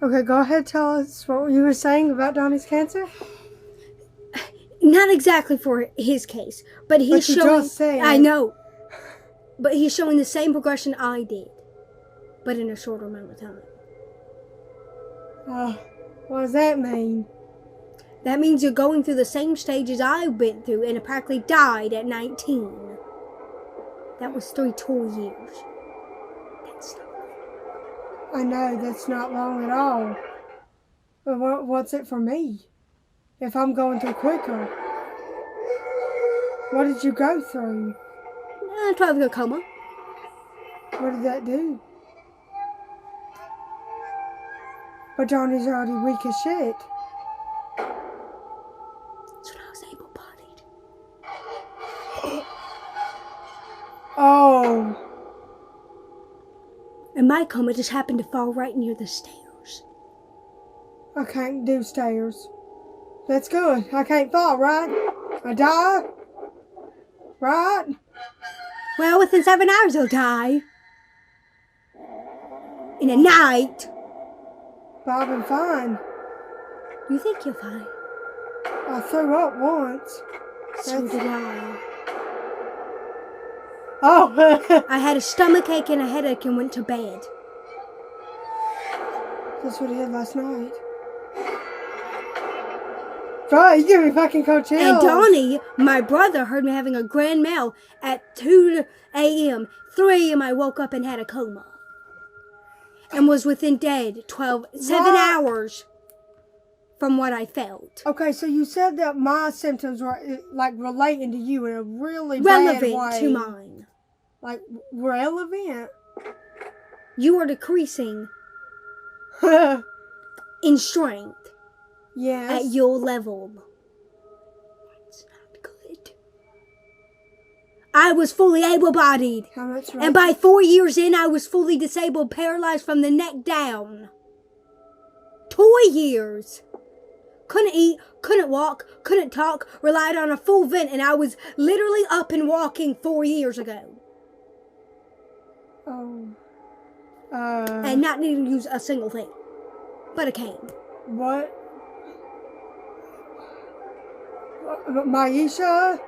Okay, go ahead, tell us what you were saying about Donny's cancer. Not exactly for his case, but he's showing... just said. I know. But he's showing the same progression I did, but in a shorter amount of time. What does that mean? That means you're going through the same stages I've been through and practically died at 19. That was 3 total years. That's not... I know, that's not long at all. But what's it for me? If I'm going through quicker. What did you go through? 12-year coma. What did that do? But Donny's already weak as shit. That's when I was able-bodied. Oh. And my coma just happened to fall right near the stairs. I can't do stairs. That's good. I can't fall, right? I die. Right? Well, within 7 hours he'll die. In a night. But I've been fine. You think you're fine? I threw up once. So did I. Oh. I had a stomachache and a headache and went to bed. That's what I had last night. Bro, you give me fucking cold chills. And Donny, my brother, heard me having a grand mal at 2 a.m. 3 a.m. I woke up and had a coma. And was within dead 7 hours from what I felt. Okay, so you said that my symptoms were like relating to you in a really bad way. Relevant to mine. Like relevant? You are decreasing in strength. Yes. At your level. That's not good. I was fully able-bodied. How much? And by 4 years in, I was fully disabled, paralyzed from the neck down. 2 years. Couldn't eat, couldn't walk, couldn't talk, relied on a full vent, and I was literally up and walking 4 years ago. Oh. And not needing to use a single thing. But a cane. What? Maisha?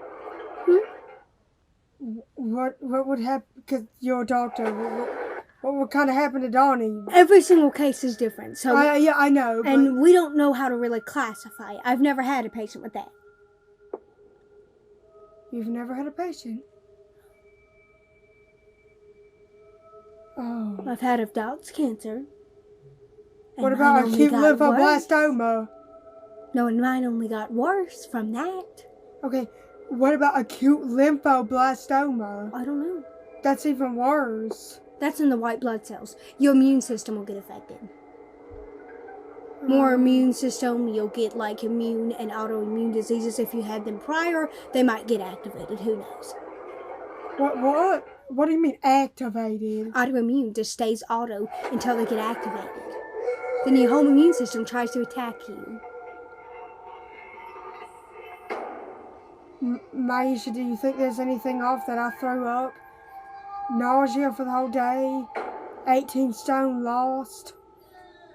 What would happen? Because you're a doctor. What would kind of happen to Donny? Every single case is different. So yeah, I know. And we don't know how to really classify it. I've never had a patient with that. You've never had a patient? Oh. I've had adults cancer. What about acute lymphoblastoma? No, and mine only got worse from that. Okay, what about acute lymphoblastoma? I don't know. That's even worse. That's in the white blood cells. Your immune system will get affected. More immune system, you'll get like immune and autoimmune diseases. If you had them prior, they might get activated. Who knows? What? What do you mean activated? Autoimmune just stays auto until they get activated. Then your whole immune system tries to attack you. Maisha, do you think there's anything off that I threw up? Nausea for the whole day, 18 stone lost,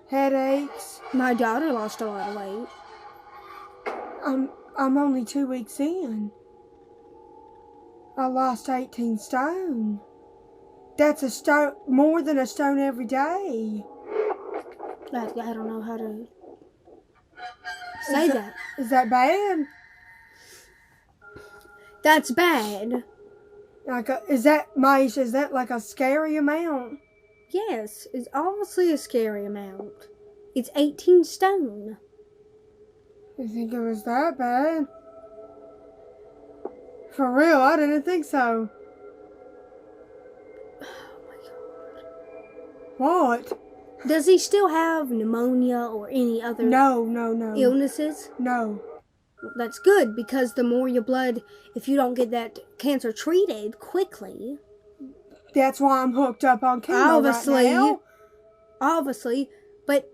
headaches. My daughter lost a lot of weight. I'm only 2 weeks in. I lost 18 stone. That's a stone, more than a stone every day. I don't know how to say that. Is that bad? That's bad. Is that like a scary amount? Yes, it's obviously a scary amount. It's 18 stone. You think it was that bad? For real, I didn't think so. Oh my God. What? Does he still have pneumonia or any other illnesses? No. That's good, because the more your blood, if you don't get that cancer treated quickly... That's why I'm hooked up on chemo right now. Obviously, but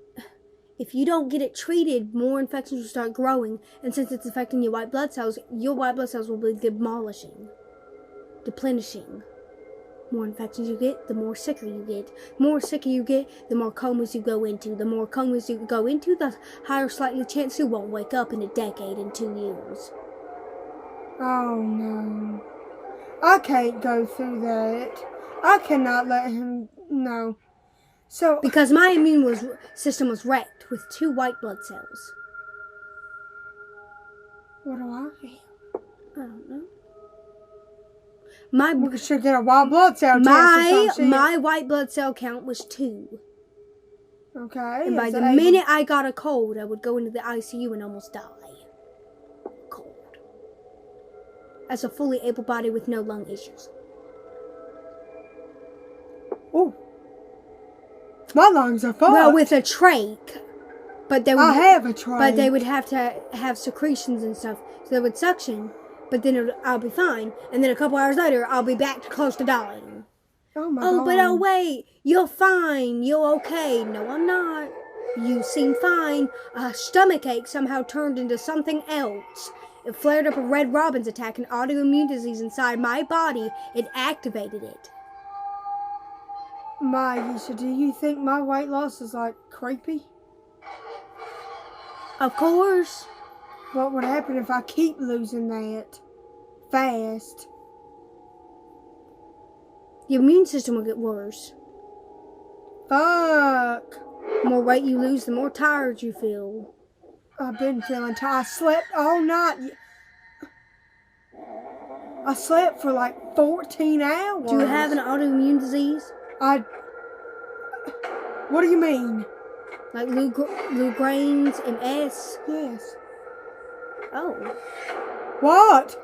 if you don't get it treated, more infections will start growing, and since it's affecting your white blood cells will be deplenishing. more infections you get, the more sicker you get. The more sicker you get, the more comas you go into. The more comas you go into, the higher slightly chance you won't wake up in a decade and 2 years. Oh no. I can't go through that. I cannot let him know. So because my immune system was wrecked with 2 white blood cells. What do I have? I don't know. We should get a white blood cell test or something. My white blood cell count was 2. Okay. And by the minute I got a cold, I would go into the ICU and almost die. Cold. As a fully able body with no lung issues. Oh. My lungs are full. Well, with a trach. But they would I have a trach. But they would have to have secretions and stuff. So they would suction. But then I'll be fine. And then a couple hours later, I'll be back close to dying. Oh my God. But oh wait, you're fine. You're okay. No, I'm not. You seem fine. A stomach ache somehow turned into something else. It flared up a Red Robin's attack, an autoimmune disease inside my body. It activated it. Yisha, do you think my weight loss is like creepy? Of course. What would happen if I keep losing that fast? Your immune system will get worse. Fuck. The more weight you lose, the more tired you feel. I've been feeling tired. I slept all night. I slept for like 14 hours. Do you have an autoimmune disease? What do you mean? Like Lou Grain's MS? Yes. Oh. What?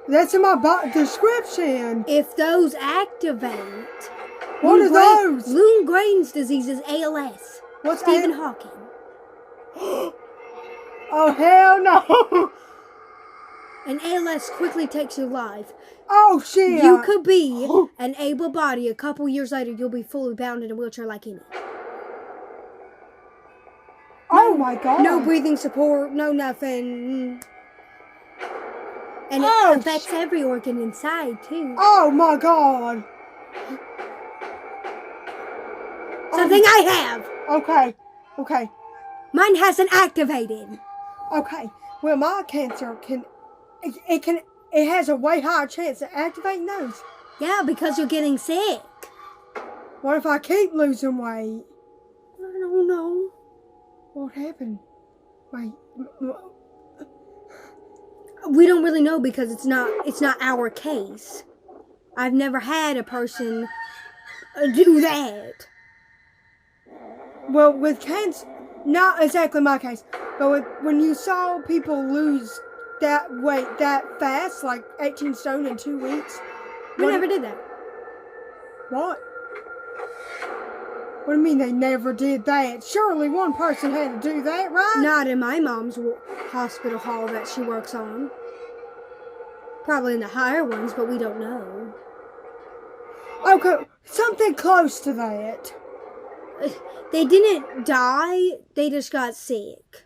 That's in my description. If those activate... What are those? Lou Grain's disease is ALS. What's Stephen Hawking. Oh, hell no. And ALS quickly takes your life. Oh, shit. You could be an able body. A couple years later, you'll be fully bound in a wheelchair like any. Oh, my God. No breathing support, no nothing. And it affects every organ inside, too. Oh, my God. Something I have. Okay. Mine hasn't activated. Okay. Well, my cancer it has a way higher chance of activating those. Yeah, because you're getting sick. What if I keep losing weight? I don't know. What happened? Wait. We don't really know because it's not our case. I've never had a person do that. Well, with cancer, not exactly my case, but when you saw people lose that weight that fast, like 18 stone in 2 weeks. We never did that. What? What do you mean they never did that? Surely one person had to do that, right? Not in my mom's hospital hall that she works on. Probably in the higher ones, but we don't know. Okay, something close to that. They didn't die, they just got sick.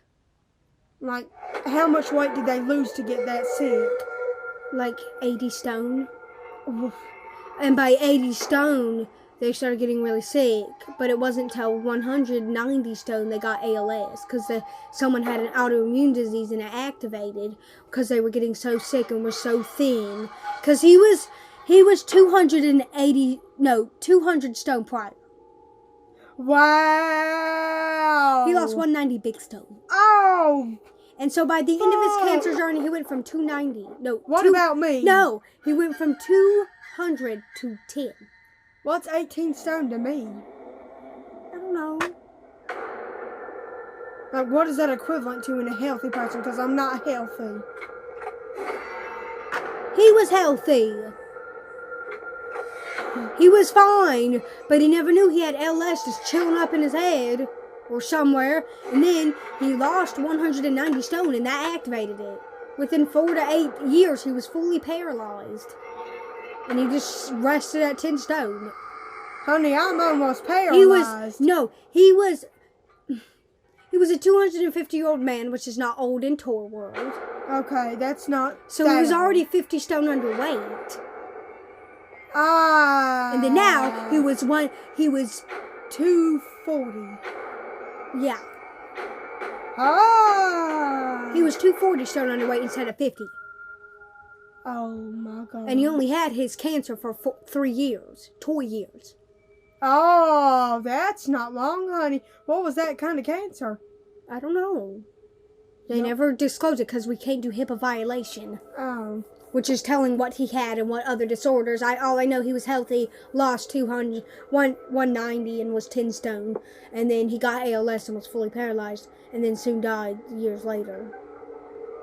Like, how much weight did they lose to get that sick? Like 80 stone. Oof. And by 80 stone, they started getting really sick. But it wasn't until 190 stone they got ALS. Because someone had an autoimmune disease and it activated. Because they were getting so sick and were so thin. Because he was 200 stone prior. Wow. He lost 190 big stone. Oh. And so by the end of his cancer journey, he went from 290. No. What about me? No. He went from 200 to 10. What's 18 stone to me? I don't know. Like, what is that equivalent to in a healthy person? Because I'm not healthy. He was healthy. He was fine, but he never knew he had LS just chilling up in his head or somewhere. And then he lost 190 stone and that activated it. Within 4 to 8 years, he was fully paralyzed. And he just rested at 10 stone. Honey, I'm almost paralyzed. He was a 250-year-old man, which is not old in Tor world. Okay, that's not... So he was already 50 stone underweight. And then now he was 240. Yeah. He was 240 stone underweight instead of 50. Oh my God. And he only had his cancer for 3 years. 2 years. Oh, that's not long, honey. What was that kind of cancer? I don't know. They never disclosed it because we can't do HIPAA violation. Oh. Which is telling what he had and what other disorders. All I know, he was healthy, lost 190 and was 10 stone. And then he got ALS and was fully paralyzed. And then soon died years later.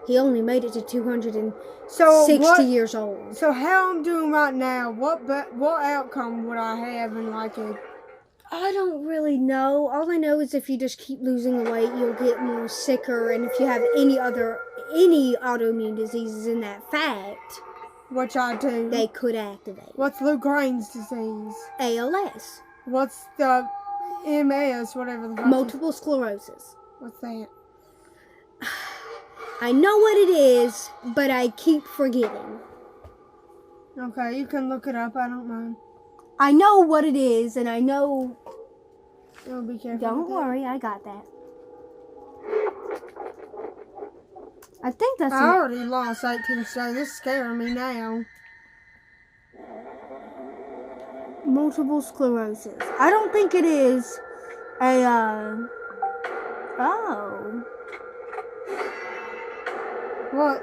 He only made it to 260 years old. So how I'm doing right now, what outcome would I have in like a... I don't really know. All I know is if you just keep losing weight, you'll get more sicker. And if you have any autoimmune diseases in that fact, which I do, they could activate. What's Lou Grain's disease? ALS. What's the MS, whatever the fuck? Multiple sclerosis. What's that? I know what it is, but I keep forgetting. Okay, you can look it up. I don't mind. I know what it is, and I know... Oh, be careful. Don't worry, I got that. I think that's... I already lost 18 stone. This is scaring me now. Multiple sclerosis. I don't think it is a, Oh. What?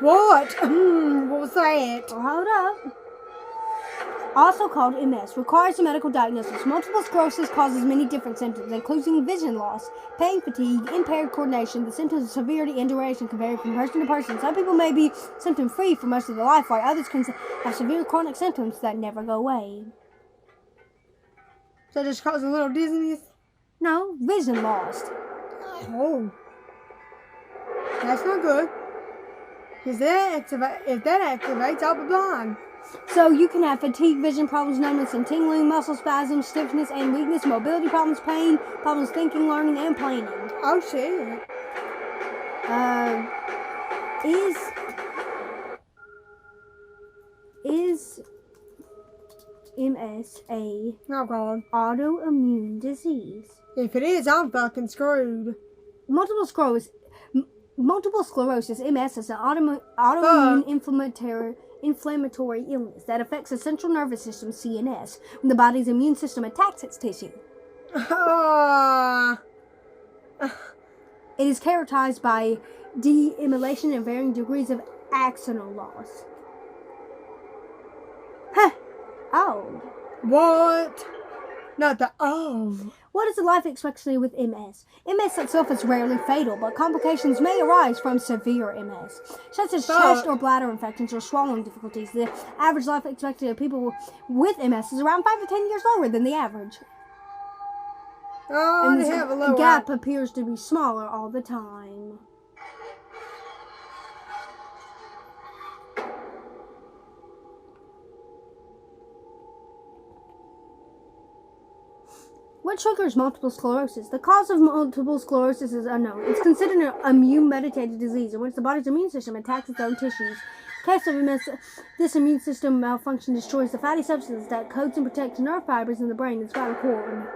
What? What was that? Hold up. Also called MS, requires a medical diagnosis. Multiple sclerosis causes many different symptoms, including vision loss, pain, fatigue, impaired coordination. The symptoms of severity and duration can vary from person to person. Some people may be symptom-free for most of their life, while others can have severe chronic symptoms that never go away. So it just causes a little dizziness? No, vision loss. Oh. That's not good. Because if that activates, I'll be blind. So you can have fatigue, vision problems, numbness and tingling, muscle spasms, stiffness and weakness, mobility problems, pain, problems thinking, learning, and planning. Oh, shit. Is MS a autoimmune disease? If it is, I'm fucking screwed. Multiple sclerosis, MS, is an autoimmune inflammatory illness that affects the central nervous system, CNS, when the body's immune system attacks its tissue. It is characterized by demyelination and varying degrees of axonal loss. Huh. Oh. What? Not the oh. What is the life expectancy with MS? MS itself is rarely fatal, but complications may arise from severe MS, such as chest or bladder infections or swallowing difficulties. The average life expectancy of people with MS is around 5 to 10 years lower than the average. Oh, and they have a lower gap appears to be smaller all the time. What triggers multiple sclerosis? The cause of multiple sclerosis is unknown. It's considered an immune-mediated disease in which the body's immune system attacks its own tissues. In case of MS, this immune system malfunction destroys the fatty substance that coats and protects nerve fibers in the brain and spinal cord.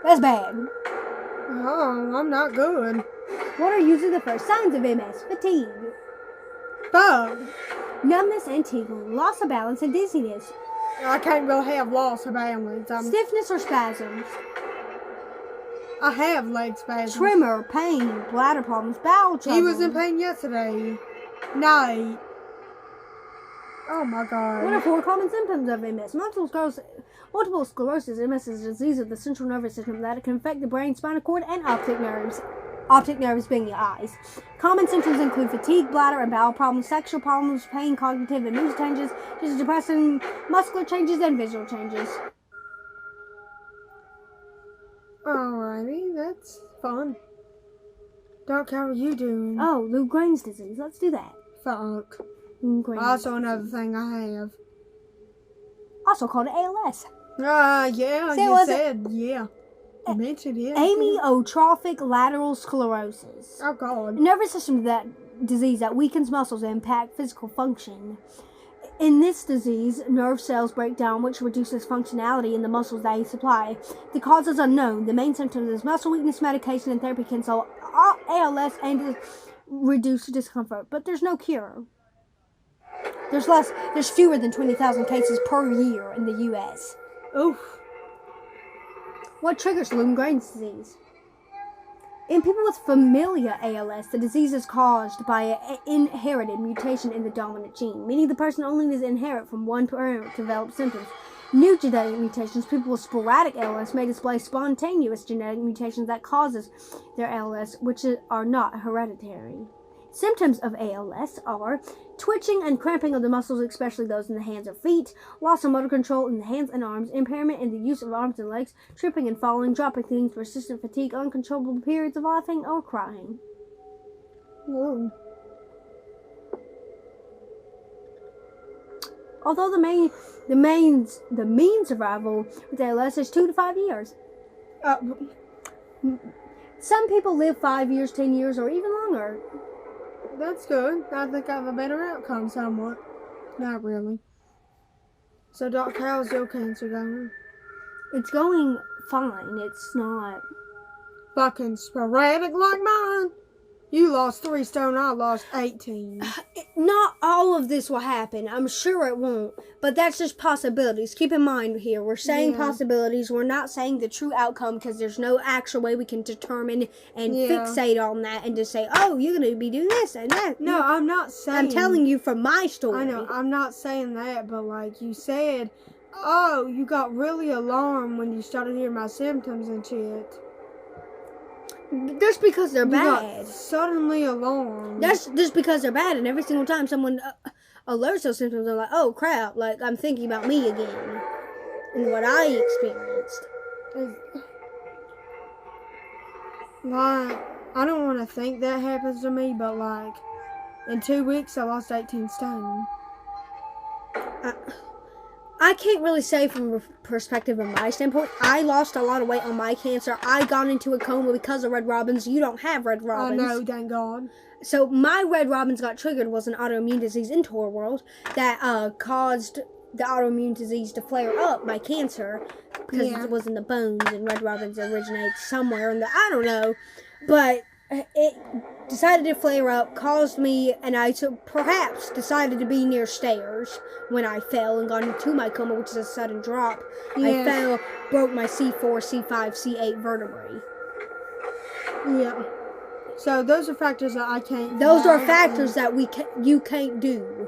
That's bad. Oh, I'm not good. What are usually the first signs of MS? Fatigue. Numbness and tingling, loss of balance and dizziness. I can't really have loss of balance. Stiffness or spasms. I have leg spasms. Tremor, pain, bladder problems, bowel trouble. He was in pain yesterday night. Oh my God. What are 4 common symptoms of MS? Multiple sclerosis, MS, is a disease of the central nervous system that can affect the brain, spinal cord, and optic nerves. Optic nerves being the eyes. Common symptoms include fatigue, bladder and bowel problems, sexual problems, pain, cognitive and mood changes, depressing, muscular changes, and visual changes. Alrighty, that's fun. Doc, how are you doing? Oh, Lou Grain's disease. Let's do that. Fuck. Lou Grain's Also disease. another thing I have. Also called ALS. Yeah, you said, yeah. You mentioned it. Amyotrophic lateral sclerosis. Oh, God. A nervous system disease that weakens muscles and impacts physical function. In this disease, nerve cells break down, which reduces functionality in the muscles they supply. The cause is unknown. The main symptoms is muscle weakness. Medication and therapy can solve ALS and reduce discomfort, but there's no cure. There's fewer than 20,000 cases per year in the U.S. Oof. What triggers Lundgren's disease? In people with familial ALS, the disease is caused by an inherited mutation in the dominant gene, meaning the person only is inherit from one parent to develop symptoms. New genetic mutations, people with sporadic ALS may display spontaneous genetic mutations that causes their ALS, which are not hereditary. Symptoms of ALS are twitching and cramping of the muscles, especially those in the hands or feet, loss of motor control in the hands and arms, impairment in the use of arms and legs, tripping and falling, dropping things, persistent fatigue, uncontrollable periods of laughing or crying. Whoa. Although the mean survival with ALS is 2 to 5 years. Some people live 5 years, 10 years, or even longer. That's good. I think I have a better outcome somewhat. Not really. So, Doc, how's your cancer going? It's going fine. It's not Fucking sporadic like mine. You lost 3 stone, I lost 18. Not all of this will happen. I'm sure it won't. But that's just possibilities. Keep in mind here, we're saying possibilities. We're not saying the true outcome because there's no actual way we can determine and fixate on that and just say, oh, you're going to be doing this and that. No, I'm not saying... I'm telling you from my story. I know, I'm not saying that, but like you said, oh, you got really alarmed when you started hearing my symptoms and shit. Just because they're Got bad. suddenly alarmed. That's just because they're bad, and every single time someone alerts those symptoms, they're like, oh crap, like I'm thinking about me again and what I experienced. Like, I don't want to think that happens to me, but like, in 2 weeks I lost 18 stone. I can't really say from a perspective of my standpoint. I lost a lot of weight on my cancer. I got into a coma because of Red Robins. You don't have Red Robins. Oh, no, thank God. So my Red Robins got triggered was an autoimmune disease into our world that caused the autoimmune disease to flare up, my cancer, because it was in the bones, and Red Robins originates somewhere in the, I don't know, but it decided to flare up, caused me, and I perhaps decided to be near stairs when I fell and got into my coma, which is a sudden drop. I fell, broke my C4, C5, C8 vertebrae. Yeah. So those are factors that I can't. Those are factors that you can't do.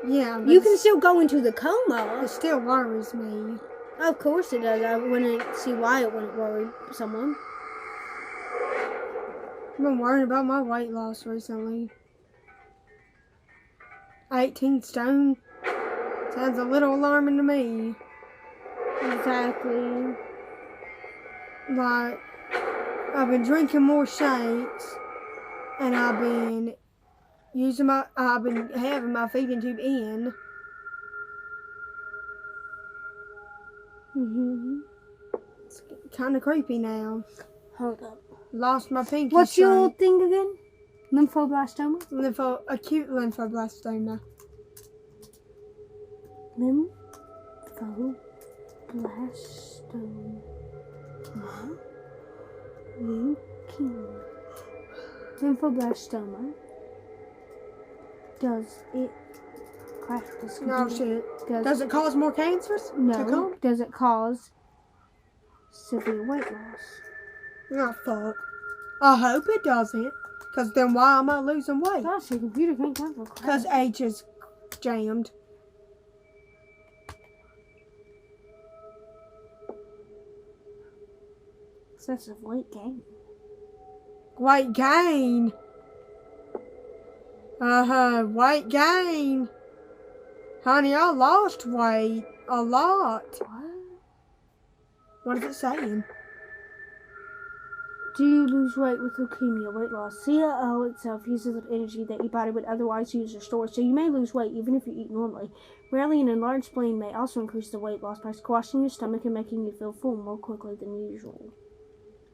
Yeah. You can still go into the coma. It still worries me. Of course it does. I wouldn't see why it wouldn't worry someone. I've been worrying about my weight loss recently. 18 stone. Sounds a little alarming to me. Exactly. Like, I've been drinking more shakes, and I've been having my feeding tube in. It's kind of creepy now. Hold up. Lost my pinky. What's your thing again? Lymphoblastoma? Acute lymphoblastoma. Lymphoblastoma. Leukemia. Lymphoblastoma. Does it... No shit. Does it cause more cancers? No. Does it cause severe weight loss? Oh, fuck. I hope it doesn't. Because then why am I losing weight? Gosh, your computer can't count for crap. Because H is jammed. Excessive weight gain. Weight gain? Weight gain. Honey, I lost weight. A lot. What is it saying? Do you lose weight with leukemia? Weight loss. CLL itself uses up energy that your body would otherwise use or store, so you may lose weight even if you eat normally. Rarely, an enlarged spleen may also increase the weight loss by squashing your stomach and making you feel full more quickly than usual.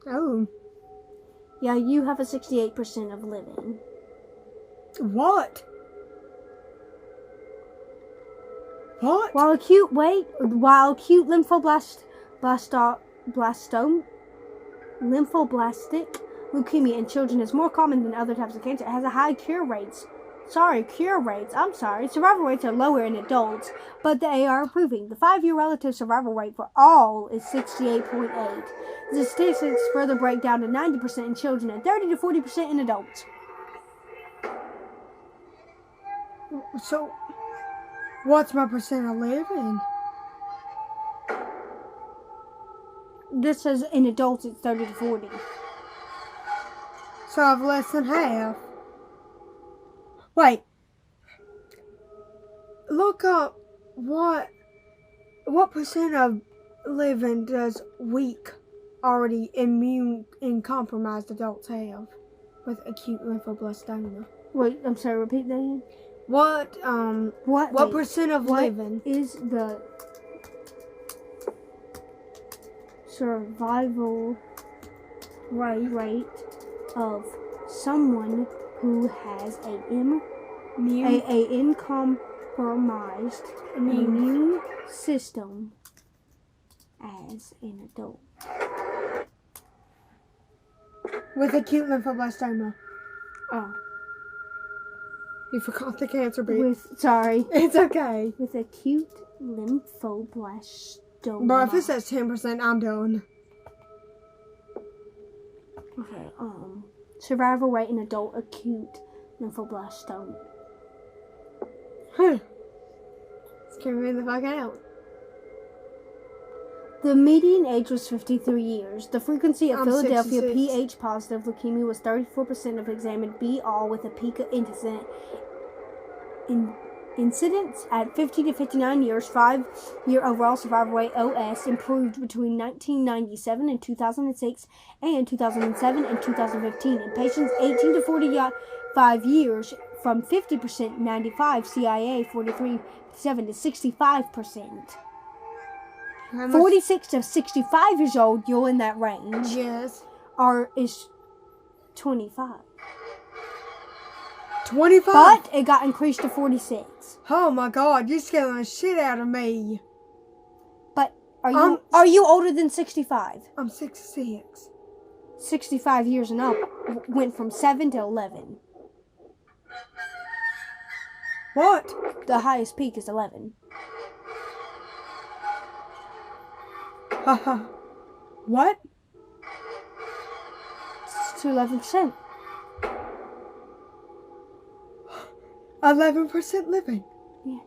Oh. Yeah, you have a 68% of living. What? What? While acute lymphoblastic leukemia in children is more common than other types of cancer, it has a high cure rates. Survival rates are lower in adults, but they are improving. The 5-year relative survival rate for all is 68.8. The statistics further break down to 90% in children and 30 to 40% in adults. So, what's my percent of living? This says in adults it's 30 to 40. So I've less than half. Wait. Look up what percent of living does weak, already immune and compromised adults have with acute lymphoblastoma? Wait, I'm sorry, repeat that again. What percent of living is the survival rate of someone who has a incompromised immune system as an adult with acute lymphoblastoma? Oh, you forgot the cancer bit. It's okay. With acute lymphoblastoma. But if it says 10%, I'm done. Okay, survival rate in adult acute lymphoblastoma. Scare me the fuck out. The median age was 53 years. The frequency of Philadelphia 66. Ph positive leukemia was 34% of examined B-all with a peak of incidence at 50 to 59 years. 5-year overall survival rate OS improved between 1997 and 2006 and 2007 and 2015 in patients 18 to 45 years from 50% 95 CIA 43 7 to 65%. 46 to 65 years old, you're in that range. Yes. Is 25. 25? But it got increased to 46. Oh my god, you're scaring the shit out of me. But are you older than 65? I'm 66. 65 years and up went from 7 to 11. What? The highest peak is 11. Haha. What? It's to 11%. 11% living. Yeah.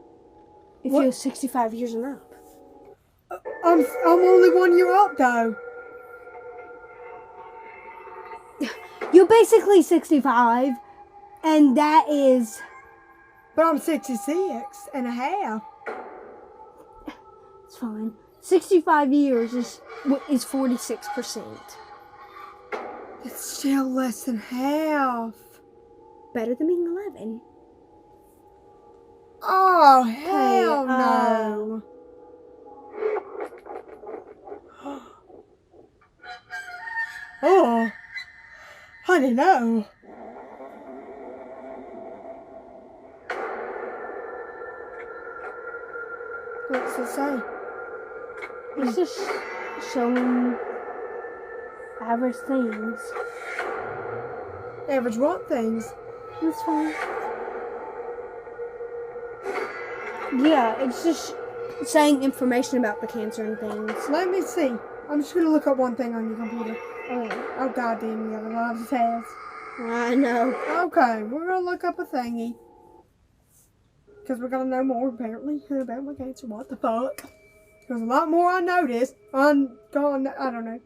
If you're 65 years and up. I'm only 1 year up though. You're basically 65, and that is. But I'm 66 and a half. It's fine. 65 years is 46%. It's still less than half. Better than being 11. Oh, hell no. Oh, I don't know. What's it say? It's just showing average things. Average what things? That's fine. Yeah, it's just saying information about the cancer and things. Let me see. I'm just gonna look up one thing on your computer. Okay. Oh goddamn, you have a lot of tabs. I know. Okay, we're gonna look up a thingy. Because we're gonna know more apparently about my cancer. What the fuck? There's a lot more I noticed. I don't know.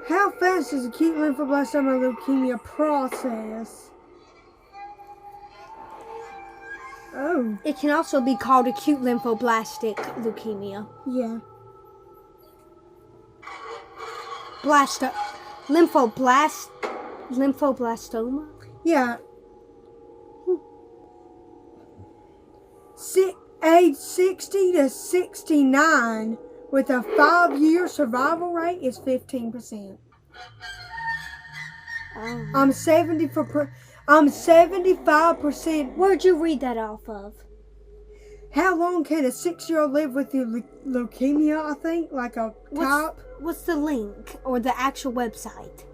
How fast does acute lymphoblastoma leukemia process? Oh. It can also be called acute lymphoblastic leukemia. Yeah. Lymphoblastoma? Yeah. Age 60 to 69 with a 5-year survival rate is 15%. I'm 75%. Where'd you read that off of? How long can a 6-year-old live with leukemia, I think? Like a type? What's the link or the actual website?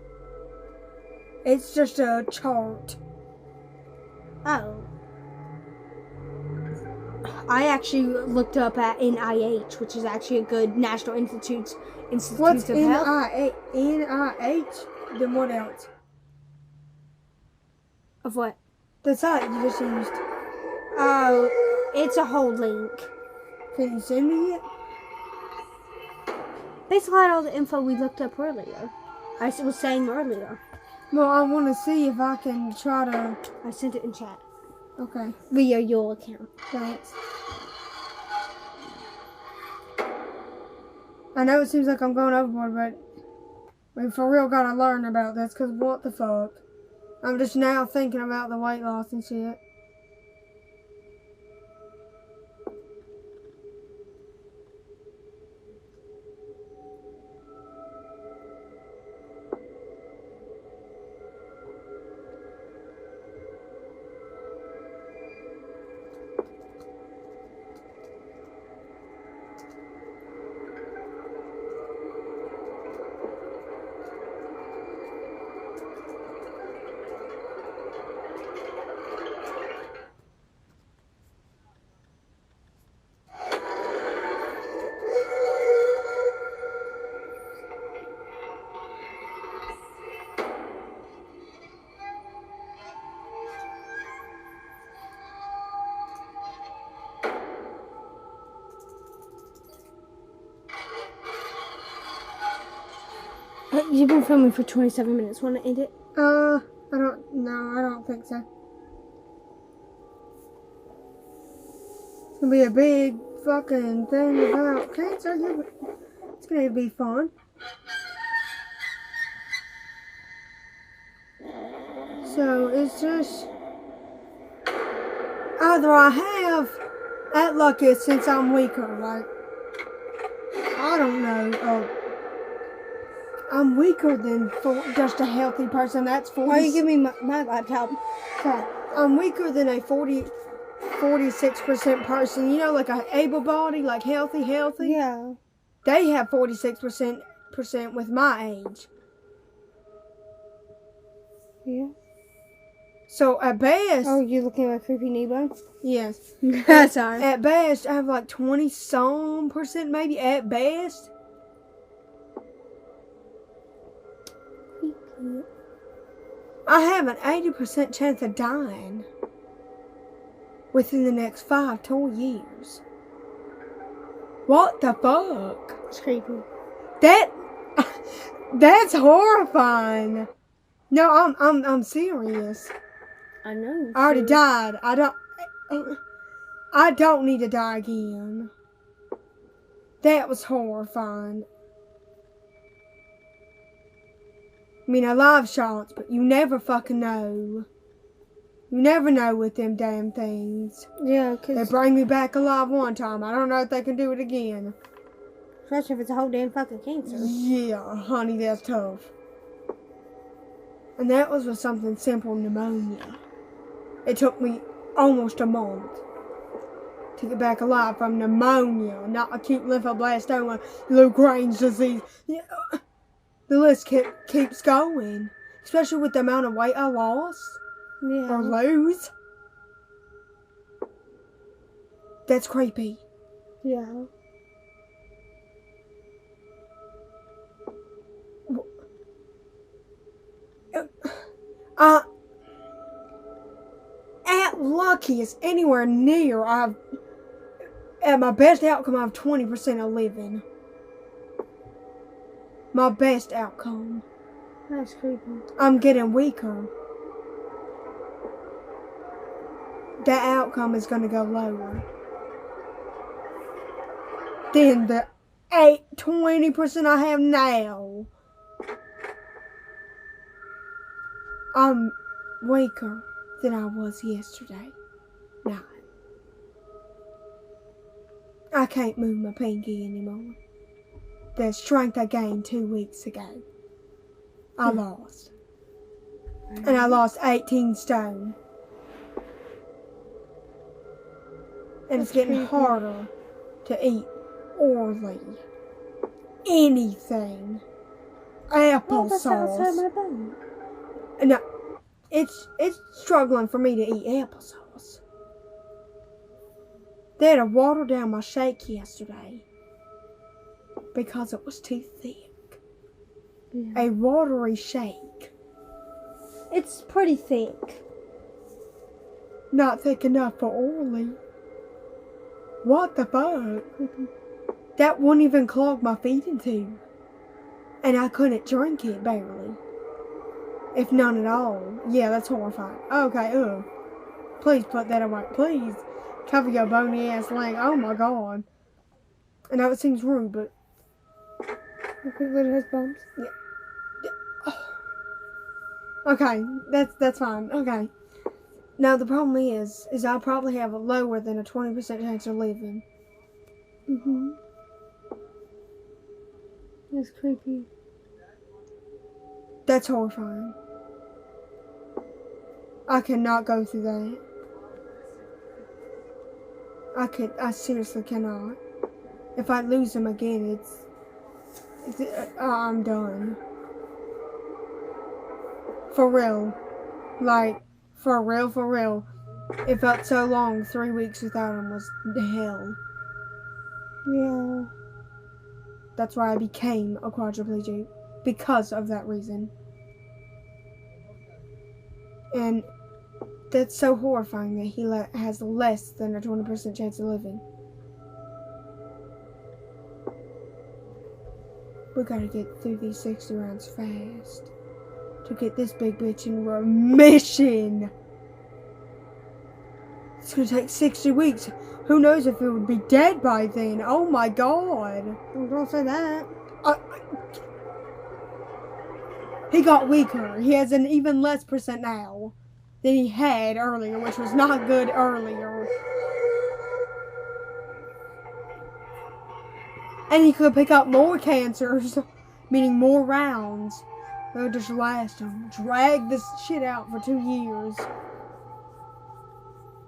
It's just a chart. Oh. I actually looked up at NIH, which is actually a good National Institutes What's of Health. NIH? Then what else? Of what? The site you just used. Oh, it's a whole link. Can you send me it? Basically all the info we looked up earlier. I was saying earlier. Well, I want to see if I can try to... I sent it in chat. Okay. Via your account. Thanks. I know it seems like I'm going overboard, but we for real gotta learn about this, because what the fuck? I'm just now thinking about the weight loss and shit. You've been filming for 27 minutes. Want to end it? I don't think so. It's gonna be a big fucking thing about cancer. It's gonna be fun. So it's just either I have at lucky since I'm weaker, like I don't know. I'm weaker than just a healthy person. That's 40. Why you give me my laptop? Okay. I'm weaker than a 46% person. You know, like a able body, like healthy. Yeah. They have 46% with my age. Yeah. So at best. Oh, you looking at creepy knee bone? Yes. Sorry. At best, I have like 20-some% maybe at best. I have an 80% chance of dying within the next 5 to 2 years. What the fuck? It's creepy. That's horrifying. No, I'm serious. I know. I already died. I don't need to die again. That was horrifying. I mean, I love shots, but you never fucking know. You never know with them damn things. Yeah, because They bring me back alive one time. I don't know if they can do it again. especially if it's a whole damn fucking cancer. Yeah, honey, that's tough. And that was with something simple, pneumonia. It took me almost a month to get back alive from pneumonia, not acute lymphoblastoma, Lou Grange disease. Yeah. The list keeps going, especially with the amount of weight I lost or lose. That's creepy. Yeah. At luckiest, anywhere near, at my best outcome, I have 20% of living. My best outcome. That's creepy. I'm getting weaker. that outcome is going to go lower than the 20% I have now. I'm weaker than I was yesterday night. I can't move my pinky anymore. The strength I gained 2 weeks ago, I lost. And I lost 18 stone. And it's getting harder to eat orally. Anything. Applesauce. Outside my bone. No, it's struggling for me to eat applesauce. They had to water down my shake yesterday because it was too thick. Yeah. A watery shake. It's pretty thick. Not thick enough for orally. What the fuck? That wouldn't even clog my feeding tube. And I couldn't drink it barely. If none at all. Yeah, that's horrifying. Okay, ugh. Please put that away. Please. Cover your bony ass leg. Oh my god. I know it seems rude, but... Look at his bumps. Yeah. Oh. Okay, that's fine. Okay. Now the problem is I probably have a lower than a 20% chance of living. Mm-hmm. That's creepy. That's horrifying. I cannot go through that. I seriously cannot. If I lose him again, I'm done. For real. Like, for real. It felt so long. 3 weeks without him was hell. Yeah. That's why I became a quadriplegic. Because of that reason. And that's so horrifying that he has less than a 20% chance of living. We gotta get through these 60 rounds fast to get this big bitch in remission. It's gonna take 60 weeks. Who knows if it would be dead by then? Oh my god. Don't say that. He got weaker. He has an even less percent now than he had earlier, which was not good earlier. And he could pick up more cancers, meaning more rounds. They'll just last him. Drag this shit out for 2 years.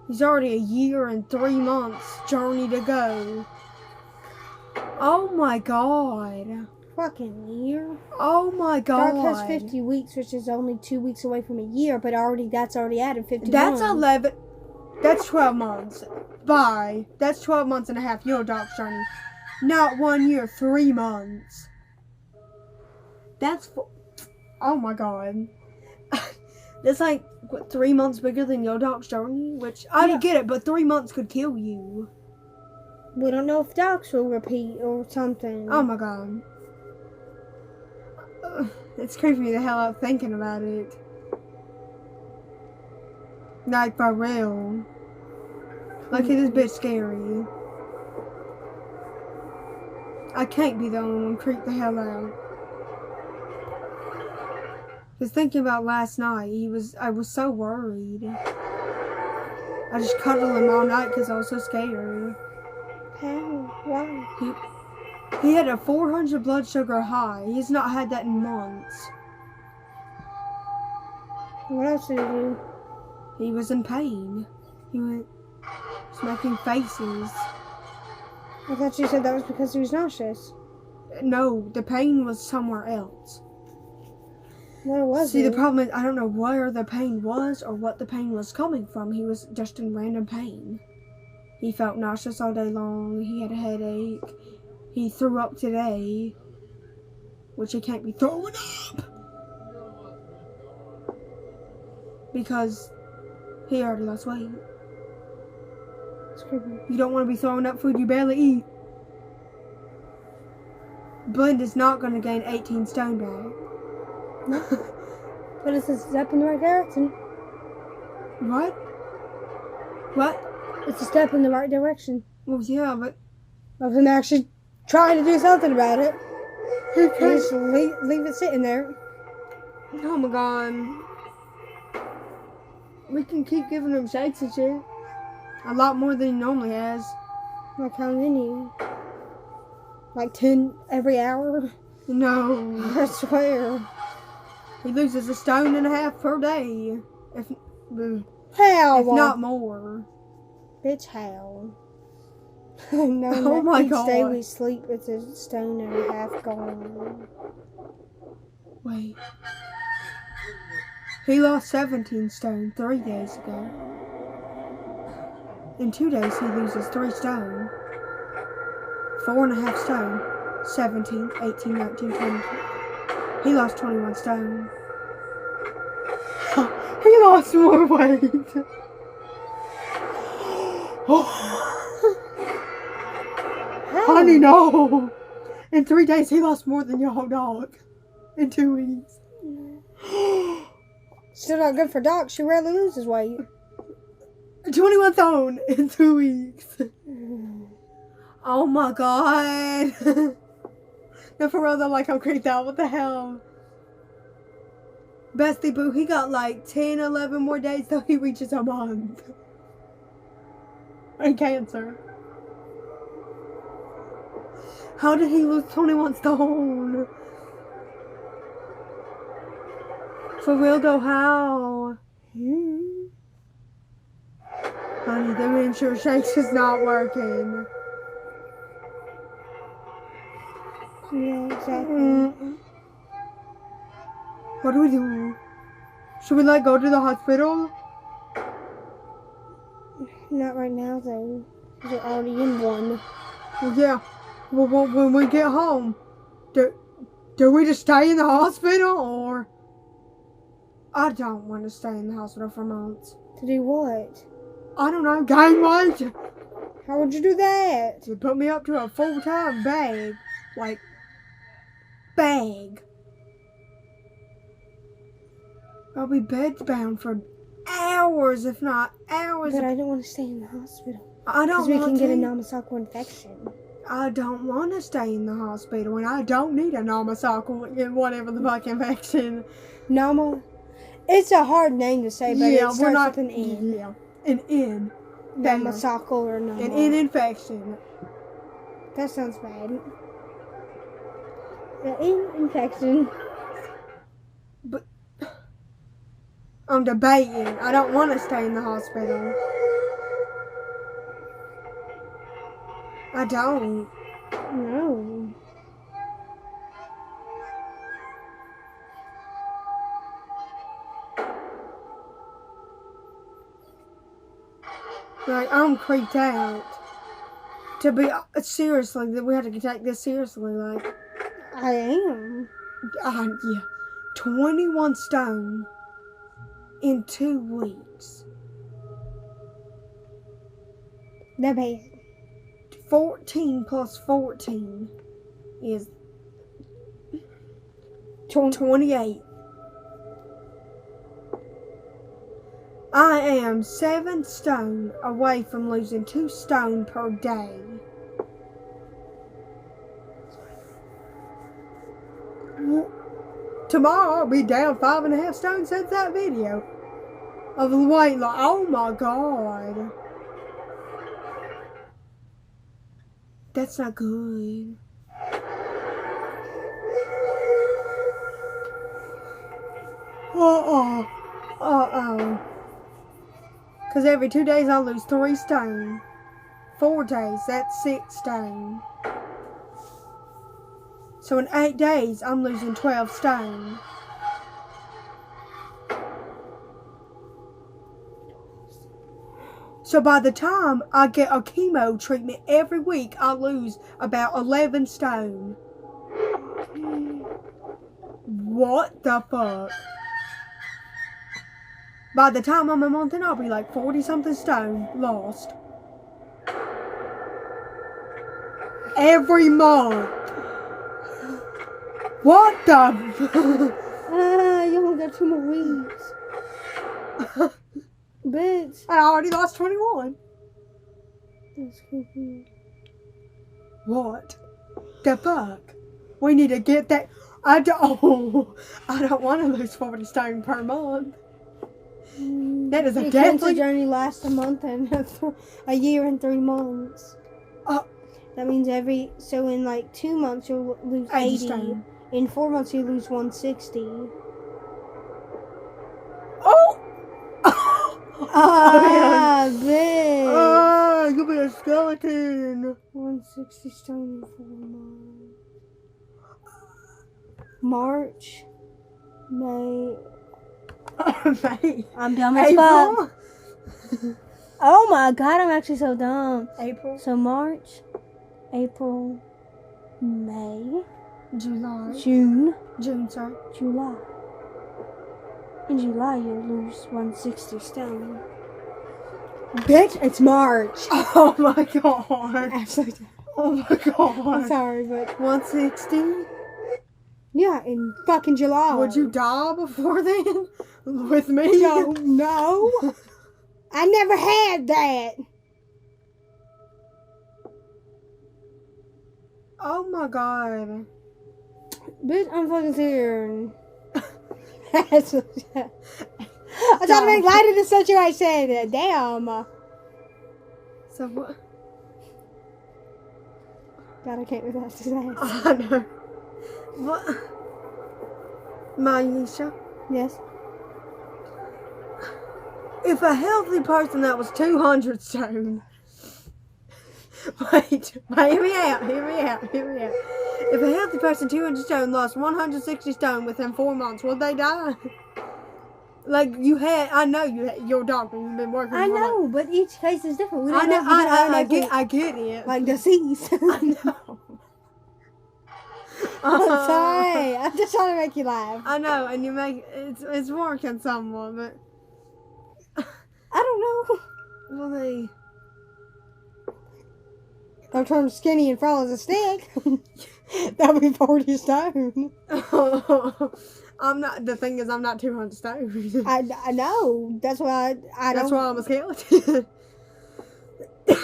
He's already 1 year and 3 months journey to go. Oh my god. Fucking year. Oh my god. Dark has 50 weeks, which is only 2 weeks away from a year, but that's already added 51. That's 11. That's 12 months. Bye. That's 12 months and a half. Your Dark's journey. Not 1 year, 3 months. That's oh my god. That's like, what, 3 months bigger than your Dark's journey? Which, I get it, but 3 months could kill you. We don't know if Dark's will repeat or something. Oh my god. It's creeping me the hell out thinking about it. Like, for real. Like, it is a bit scary. I can't be the only one creeped the hell out. Because thinking about last night, I was so worried. I just cuddled him all night because I was so scared. How? Why? He had a 400 blood sugar high. He's not had that in months. What else did he do? He was in pain. He was making faces. I thought you said that was because he was nauseous. No, the pain was somewhere else. What was it? See, the problem is I don't know where the pain was or what the pain was coming from. He was just in random pain. He felt nauseous all day long. He had a headache. He threw up today, which he can't be throwing up because he already lost weight. It's creepy. You don't want to be throwing up food you barely eat. Blend is not going to gain 18 stone back. No. But it's a step in the right direction. What? What? It's a step in the right direction. Well, yeah, but Of him actually trying to do something about it. he You can't. just leave it sitting there. Oh my god. We can keep giving him shakes and shit. A lot more than he normally has. Like how many? Like 10 every hour? No. I swear. He loses 1.5 stones per day. If How? not more. Bitch, how? No, Oh my each god. day we sleep, it's 1.5 stones gone. Wait. He lost 17 stone 3 days ago. In 2 days, he loses 3 stone. 4.5 stone. 17, 18, 19, 20. He lost 21 stone. He lost more weight. Honey, no. In 3 days, he lost more than your whole dog. In 2 weeks. Still not good for Doc. She rarely loses weight. 21 stone in 2 weeks. Oh my god. No, for real though, like I'm creeped out. What the hell? Bestie Boo, he got like 10, 11 more days till he reaches a month. And cancer. How did he lose 21 stone? For real though, how? Honey, the miniature shakes is not working. Yeah, exactly. What do we do? Should we like go to the hospital? Not right now though. You're already in one. Well, yeah. Well, when we get home, do we just stay in the hospital or? I don't want to stay in the hospital for months. To do what? I don't know, gain weight. How would you do that? To put me up to a full-time bag. Like, bag. I'll be bedbound for hours, if not hours. But I don't want to stay in the hospital. I don't want Because we can to. get a pneumococcal infection. I don't want to stay in the hospital, and I don't need a pneumococcal and whatever the fuck infection. Pneumo? It's a hard name to say, but Yeah, it starts we're not. with an N. Yeah, an N. Pneumococcal or pneumo. An N infection. That sounds bad. An N infection. But I'm debating. I don't want to stay in the hospital. I don't. No. Like, I'm creeped out. To be seriously, that we have to take this seriously. Like, I am. yeah, 21 stone in 2 weeks. That bad. 14 plus 14 is 28. I am 7 stone away from losing 2 stone per day. Tomorrow I'll be down 5.5 stone since that video of the weight loss. Oh my god. That's not good. Because every 2 days I lose 3 stone. 4 days, that's 6 stone. So in 8 days, I'm losing 12 stone. So by the time I get a chemo treatment every week, I lose about 11 stone. What the fuck? By the time I'm a month in, I'll be like 40-something stone lost. Every month. What the? You only got 2 more weeks. Bitch. I already lost 21. That's creepy. What the fuck? We need to get that. I don't want to lose 40 stone per month. That is a Your deathly cancer journey lasts a month and a year and 3 months. That means so in like 2 months you'll lose 80. stone. In 4 months you lose 160. Oh! Ah, bitch. Oh, you'll be a skeleton. 160 stone in 4 months. March, May. May. I'm dumb as fuck. Oh my god, I'm actually so dumb. April. So March, April, May, July. June, Sorry. July. In July you'll lose 160 stone. Bitch, it's March. Oh my god. Absolutely. Oh my god. I'm sorry, but 160? yeah, in fucking July. Would you die before then? With me? No. I never had that. Oh my god. Bitch, I'm fucking serious. I tried to make light of the situation. Damn. So what? God, I can't without to say. I know. What? Maisha, Yes. if a healthy person that was 200 stone. Wait, hear me out. If a healthy person 200 stone lost 160 stone within 4 months, would they die? Like I know you're a doctor. You've been working. I know, but each case is different. We don't know. I get it. Like deceased. I know. I'm sorry. I'm just trying to make you laugh. I know, and you make it's working somewhat, but I don't know. well, they. I'm turning skinny and frail as a stick. That'll be 40 stone. I'm not. The thing is, I'm not 200 stone. I know. That's why I don't. That's why I'm a skeleton.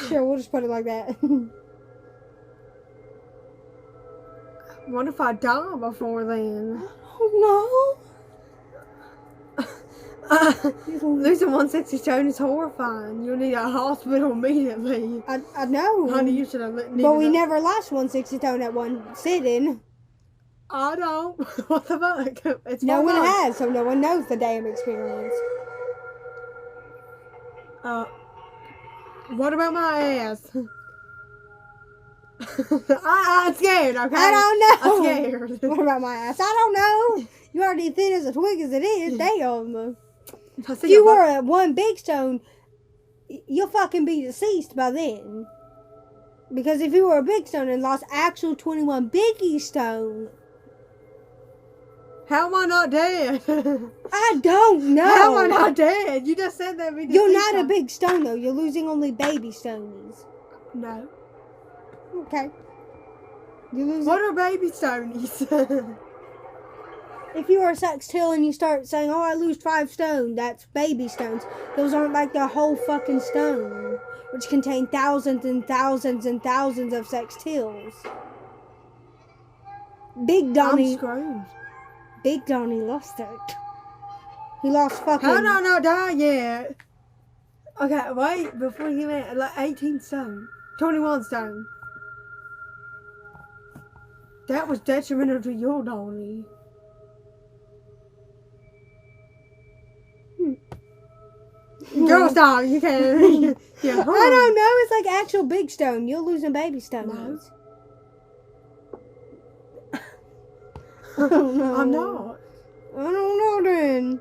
Sure, we'll just put it like that. What if I die before then? Oh Losing 160 stone is horrifying. You'll need a hospital immediately. no. I know. Honey, you should have needed But we never lost 160 stone at one sitting. I don't. What the fuck? It's No 4 one months. has, so no one knows the damn experience. What about my ass? I'm scared, okay? I don't know. I'm scared. What about my ass? I don't know. You're already thin as a twig as it is. Damn. If you were at one big stone, you'll fucking be deceased by then. Because if you were a big stone and lost actual 21 biggie stone. How am I not dead? I don't know. How am I not dead? You just said that. You're not a big stone though. You're losing only baby stonies. No. Okay. You're losing. What are baby stonies? If you are a sex till and you start saying, "Oh, I lose 5 stone," that's baby stones. Those aren't like the whole fucking stone, which contain thousands and thousands and thousands of sex tills. Big Donny. I'm screwed. Big Donny lost it. He lost fucking. How did I not die yet? Okay, wait, before you get like 18 stone. 21 stone. That was detrimental to your Donny. Girl, stop, you can't. Yeah, I don't know, it's like actual big stone. You're losing baby stones. No. I'm not. I don't know then.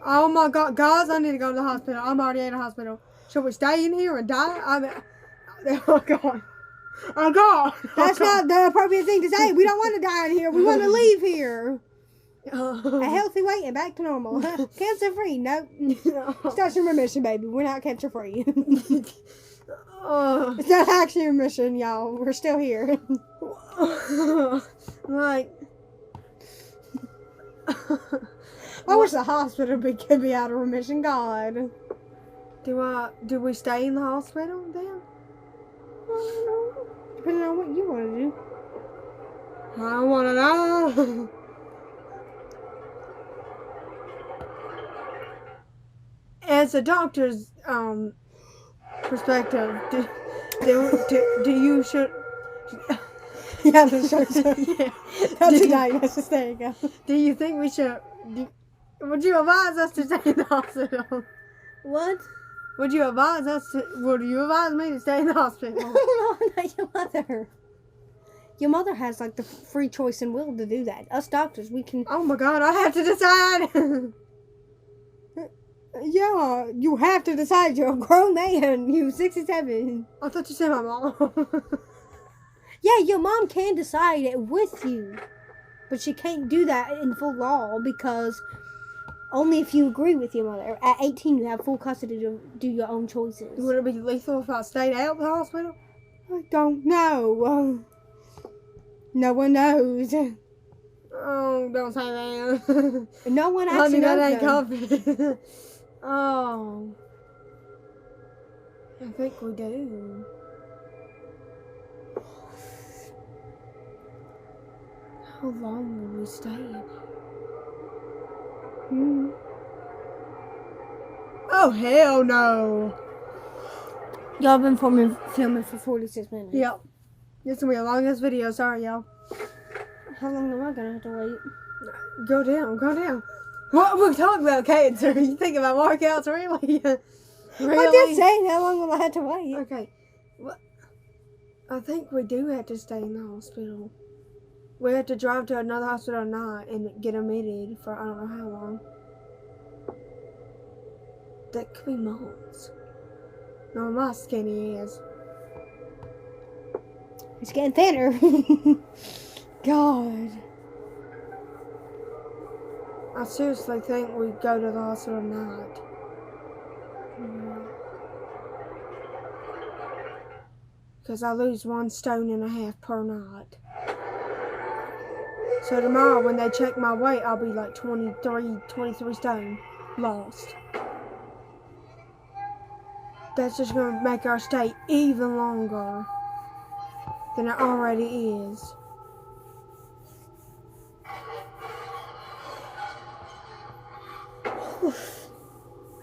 Oh my god, guys, I need to go to the hospital. I'm already in the hospital. Should we stay in here and die? Oh god. Oh god. That's not the appropriate thing to say. We don't want to die in here. We want to leave here. A healthy weight and back to normal. Cancer free. Nope. Starts in remission, baby. We're not cancer free. It's not actually remission, y'all. We're still here. Like. I wish the hospital could be out of remission. God. Do we stay in the hospital then? I don't know. Depending on what you want to do. I want to know. As a doctor's perspective, do you should. Yeah, the short yeah. That's a diagnosis. There you go. Do you think we should? Would you advise us to stay in the hospital? What? Would you advise me to stay in the hospital? No, not your mother. Your mother has like the free choice and will to do that. Us doctors, we can. Oh my God, I have to decide. Yeah, you have to decide. You're a grown man. You're 67. I thought you said my mom. Yeah, your mom can decide it with you, but she can't do that in full law because only if you agree with your mother. At 18, you have full custody to do your own choices. Would it be lethal if I stayed out of the hospital? I don't know. No one knows. Oh, don't say that. No one Honey, actually knows. that ain't confident. Oh. I think we do. How long will we stay in? Oh, hell no. Y'all been filming for 46 minutes. Yep. This is going to be a long ass video. Sorry, y'all. How long am I going to have to wait? Go down. What? We're talking about cancer. You think about workouts, really? Really? I did say how long will I have to wait? Okay. Well, I think we do have to stay in the hospital. We have to drive to another hospital tonight and get admitted for I don't know how long. That could be months. No, my skinny ass. It's getting thinner. God. I seriously think we go to the hospital tonight. Because I lose 1.5 stone per night. So tomorrow when they check my weight, I'll be like 23 stone lost. That's just going to make our stay even longer than it already is.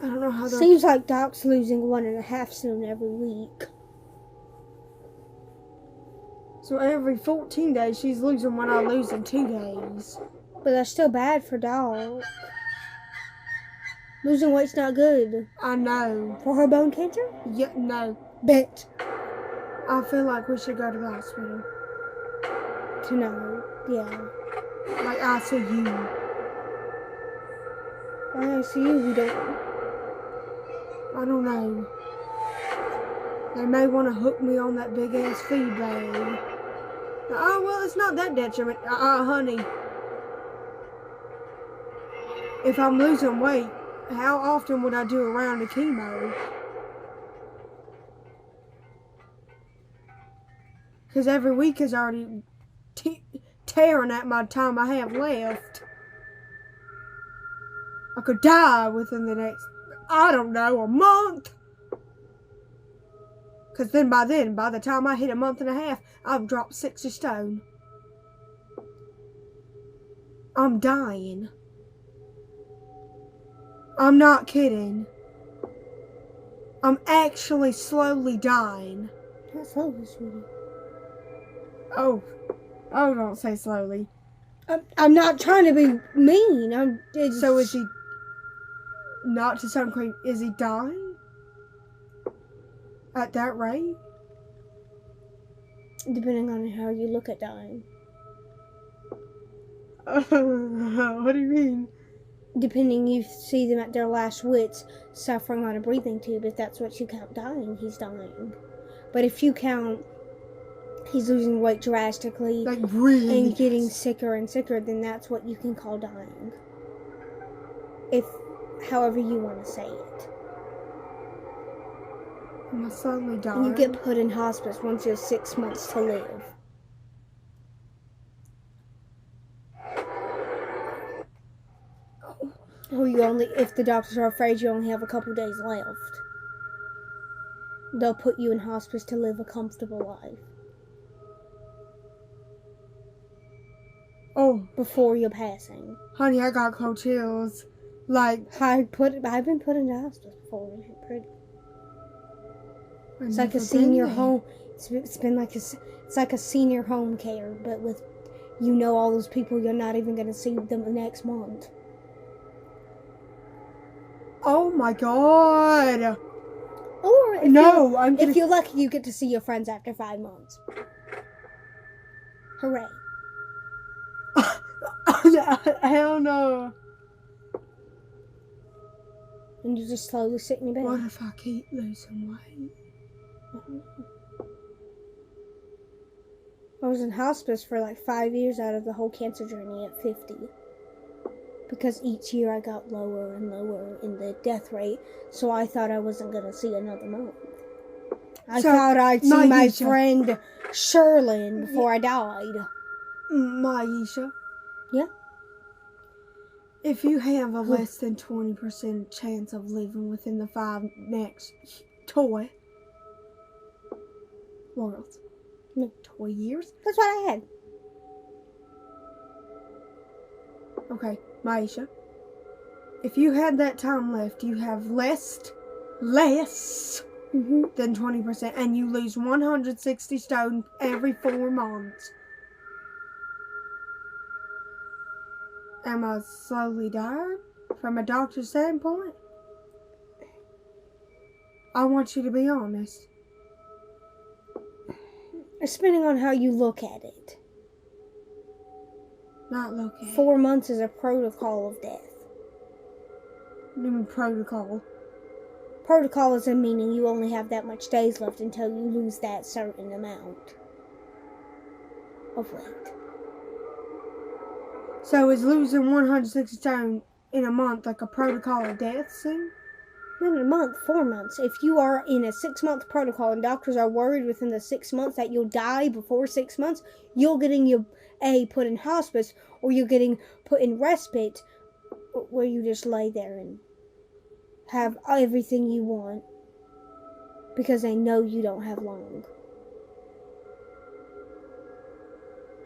I don't know how. Seems like Doc's losing 1.5 stone every week. So every 14 days, she's losing what I lose in 2 days. But that's still bad for Doc. Losing weight's not good. I know. For her bone cancer? Yeah, no. Bet. I feel like we should go to the hospital. To know. Yeah. Like ICU. I see you don't. I don't know. They may want to hook me on that big ass feed bag. Oh, well, it's not that detriment. Honey. If I'm losing weight, how often would I do a round of chemo? Because every week is already tearing at my time I have left. I could die within the next, I don't know, a month. Because by the time I hit 1.5 months, I've dropped 60 stone. I'm dying. I'm not kidding. I'm actually slowly dying. Not slowly, sweetie. Oh, don't say slowly. I'm not trying to be mean. So is he, not to sound creepy, is he dying? At that rate? Depending on how you look at dying. What do you mean? Depending, you see them at their last wits, suffering on a breathing tube. If that's what you count dying, he's dying. But if you count he's losing weight drastically, like really, and getting sicker and sicker, then that's what you can call dying. If, however you want to say it. Am I suddenly dying? And you get put in hospice once you have 6 months to live. Or you only, if the doctors are afraid you only have a couple days left. They'll put you in hospice to live a comfortable life. Oh, before you're passing. honey, I got cold chills. Like, I've been put into hospice before. It's pretty. It's like a never senior been there. home. It's been like it's like a senior home care, but with, you know, all those people you're not even going to see them the next month. Oh my god. Or if No, if you're lucky, you get to see your friends after 5 months. Hooray! Hell no. And you just slowly sit in your bed. What if I keep losing weight? I was in hospice for like 5 years out of the whole cancer journey at 50. Because each year I got lower and lower in the death rate, so I thought I wasn't going to see another month. I thought I'd see my friend Sherlyn before I died. Maisha. Yeah? If you have a less than 20% chance of living within the 5 next toy worlds. No. Toy years? That's what I had. Okay, Maisha. If you had that time left, you have less than 20%, and you lose 160 stone every 4 months. Am I slowly dying from a doctor's standpoint? I want you to be honest. It's depending on how you look at it. Not looking. 4 months is a protocol of death. You mean protocol? Protocol is a meaning you only have that much days left until you lose that certain amount of weight. So is losing 160 stone in a month like a protocol of death soon? Not in a month, 4 months. If you are in a 6-month protocol and doctors are worried within the 6 months that you'll die before 6 months, you're getting your put in hospice, or you're getting put in respite, where you just lay there and have everything you want because they know you don't have long.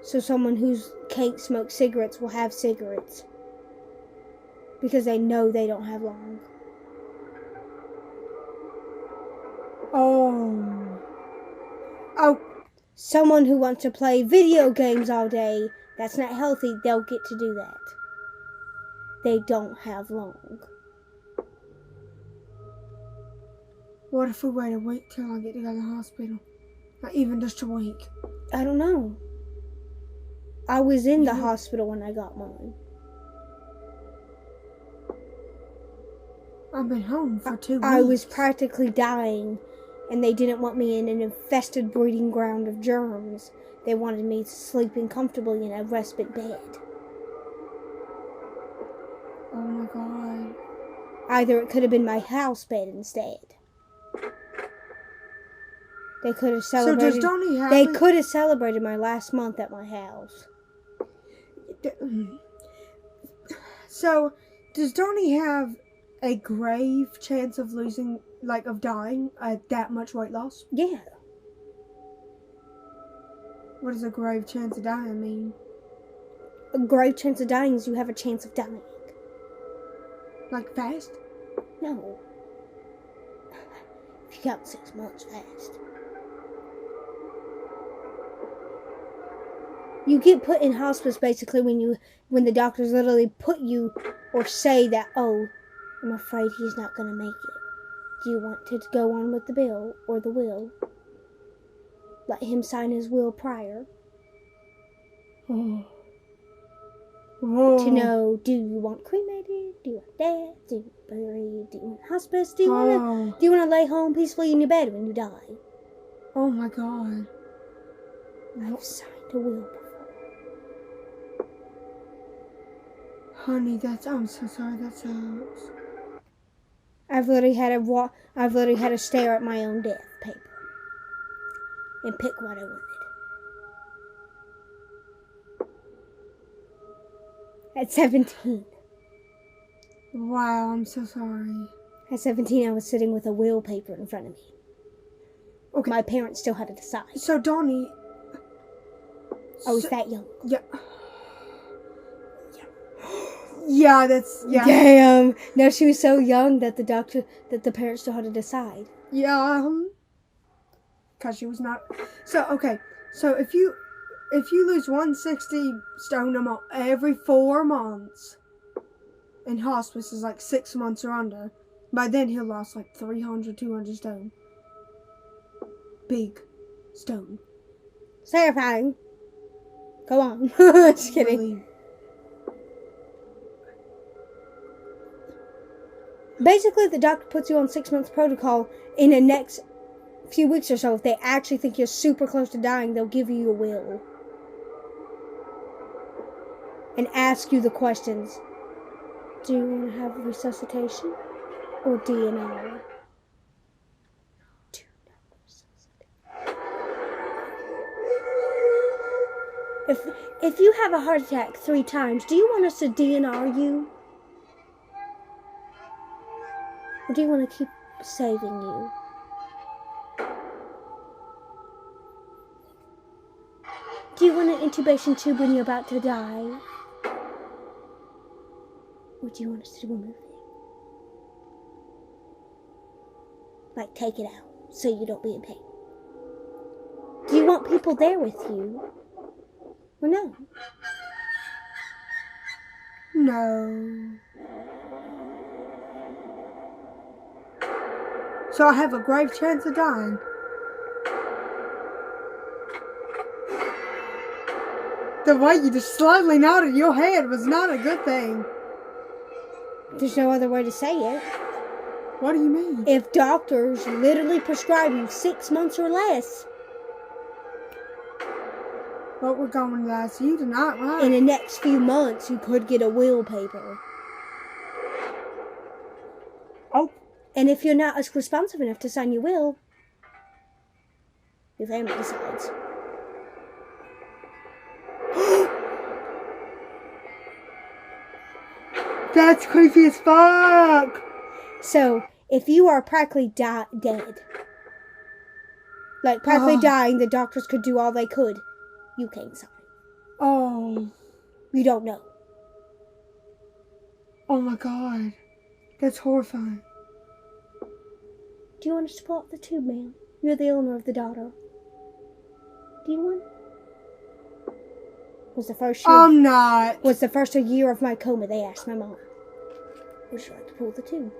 So someone who can't smoke cigarettes will have cigarettes because they know they don't have long. Oh. Someone who wants to play video games all day, that's not healthy, they'll get to do that. They don't have long. What if we wait a week till I get to go to the hospital? Not even just a week. I don't know. I was in the hospital when I got mine. I've been home for 2 weeks. I was practically dying, and they didn't want me in an infested breeding ground of germs. They wanted me sleeping comfortably in a respite bed. Oh my god. Either it could have been my house bed instead. They could have celebrated. So does Donny have They could have celebrated my last month at my house. So, does Donny have a grave chance of losing, like, of dying at that much weight loss? Yeah. What does a grave chance of dying mean? A grave chance of dying is you have a chance of dying. Like, fast? No. If you count 6 months fast. You get put in hospice basically when the doctors literally put you or say that, oh, I'm afraid he's not going to make it. Do you want to go on with the bill or the will? Let him sign his will prior. Oh. Whoa. To know, do you want cremated? Do you want dead? Do you want buried? Do you want hospice? Do you want to lay home peacefully in your bed when you die? Oh my god. I've signed a will before. Honey, I'm so sorry, that sucks. I've literally had to stare at my own death paper and pick what I wanted. At 17. Wow, I'm so sorry. At 17, I was sitting with a will paper in front of me. Okay. My parents still had to decide. So, Donny... I was that young. Yeah. Yeah, that's... Yeah. Damn. No, she was so young that the parents still had to decide. Yeah. Because she was not... So, okay. So, if you lose 160 stone every 4 months, and hospice is like 6 months or under, by then he'll lost like 300, 200 stone. Big stone. Terrifying. Go on. Just kidding. Really. Basically, the doctor puts you on 6 months protocol. In the next few weeks or so, if they actually think you're super close to dying, they'll give you a will. And ask you the questions. Do you want to have resuscitation? Or DNR? If you have a heart attack 3 times, do you want us to DNR you? Or do you want to keep saving you? Do you want an intubation tube when you're about to die? Or do you want us to do a movie? Like, take it out, so you don't be in pain. Do you want people there with you? Or no? No. So I have a grave chance of dying. The way you just slowly nodded your head was not a good thing. There's no other way to say it. What do you mean? If doctors literally prescribe you 6 months or less, But we're going to the ICU tonight, right? in the next few months, you could get a will paper. Oh. And if you're not as responsive enough to sign your will, your family decides. That's creepy as fuck. So, if you are practically dead, like practically dying, the doctors could do all they could. You can't sign. Oh. You don't know. Oh my god. That's horrifying. Do you want us to pull out the tube, ma'am? You're the owner of the daughter. Do you want? Was the first year? I'm not. Was the first year of my coma? They asked my mom. Would you like to pull the tube?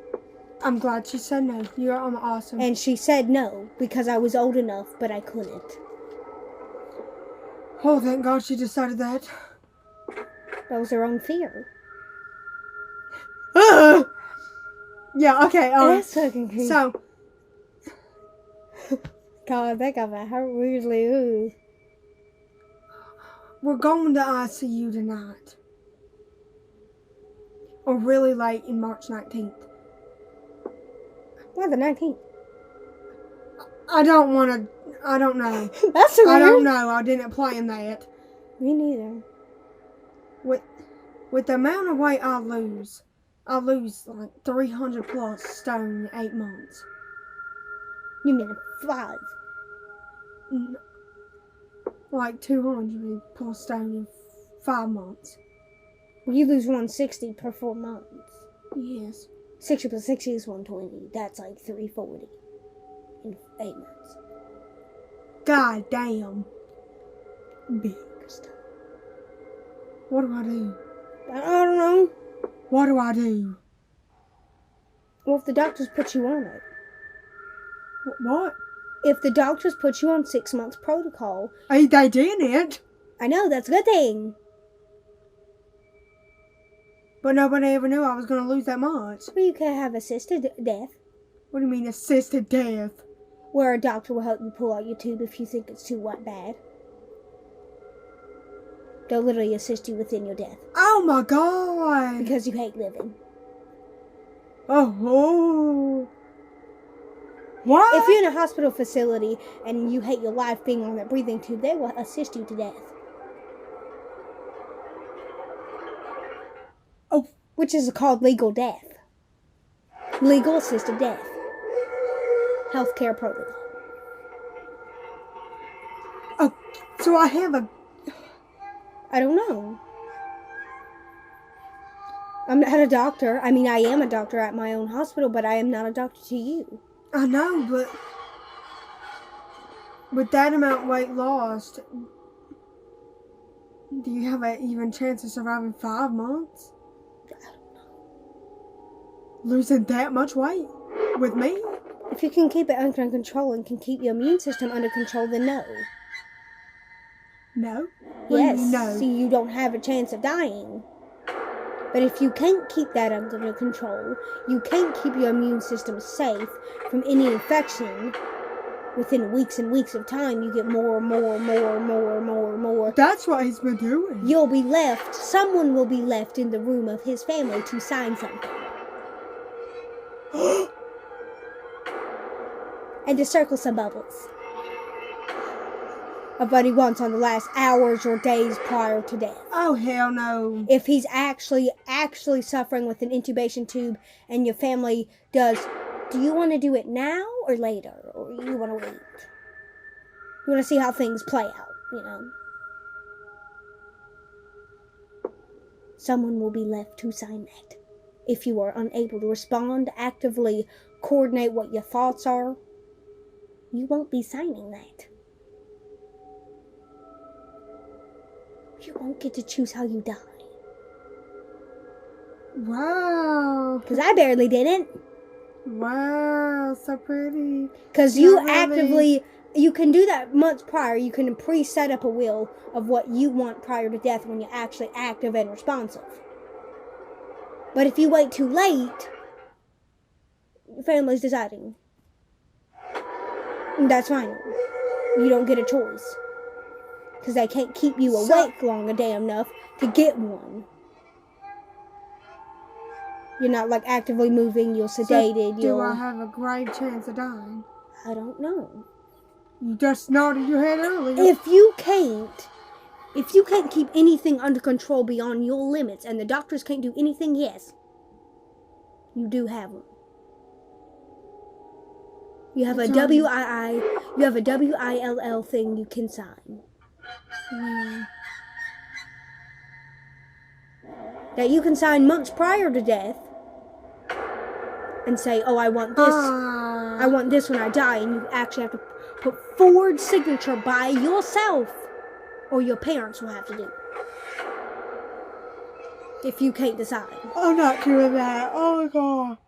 I'm glad she said no. You're awesome. And she said no because I was old enough, but I couldn't. Oh, thank God she decided that. That was her own fear. Yeah. Okay. That's fucking creepy. So. God, that got my heart weirdly. Ooh. We're going to ICU tonight. Or really late in March 19th. Yeah, the 19th. I don't know. That's weird. I don't know. I didn't plan that. Me neither. With the amount of weight I lose like 300 plus stone in 8 months. You mean 5? Like 200 plus stone in 5 months. You lose 160 per 4 months. Yes. 60 plus 60 is 120. That's like 340 in 8 months. God damn. Big stuff. What do I do? I don't know. What do I do? Well, if the doctors put you on it. What? If the doctors put you on 6 months protocol. Hey, they didn't. I know, that's a good thing. But nobody ever knew I was going to lose that much. Well, you can have assisted death. What do you mean assisted death? Where a doctor will help you pull out your tube if you think it's too bad. They'll literally assist you within your death. Oh my god! Because you hate living. Oh. What? If you're in a hospital facility and you hate your life being on that breathing tube, they will assist you to death. Oh. Which is called legal death. Legal assisted death. Healthcare protocol. Oh, so I have a... I don't know. I'm not a doctor. I mean, I am a doctor at my own hospital, but I am not a doctor to you. I know, but... with that amount of weight lost, do you have an even chance of surviving 5 months? I don't know. Losing that much weight? With me? If you can keep it under control and can keep your immune system under control, then no. No? What Yes, do you know? see, you don't have a chance of dying. But if you can't keep that under control, you can't keep your immune system safe from any infection. Within weeks and weeks of time, you get more. That's what he's been doing. You'll be left, someone will be left in the room of his family to sign something. And to circle some bubbles of what he wants on the last hours or days prior to death. Oh, hell no. If he's actually suffering with an intubation tube and your family does, do you want to do it now or later? Or you want to wait? You want to see how things play out, you know? Someone will be left to sign that. If you are unable to respond, actively coordinate what your thoughts are, you won't be signing that. You won't get to choose how you die. Wow. Because I barely didn't. Wow, so pretty. Because you actively, you can do that months prior. You can pre-set up a will of what you want prior to death when you're actually active and responsive. But if you wait too late, your family's deciding. And that's fine. You don't get a choice. Because they can't keep you awake long enough to get one. You're not like actively moving, you're sedated. Do I have a great chance of dying? I don't know. You just nodded your head earlier. If you can't keep anything under control beyond your limits and the doctors can't do anything, yes, you do have one. You have a WILL thing you can sign. That you can sign months prior to death and say, oh, I want this when I die, and you actually have to put forward signature by yourself, or your parents will have to do it. If you can't decide. I'm not doing that. Oh my god.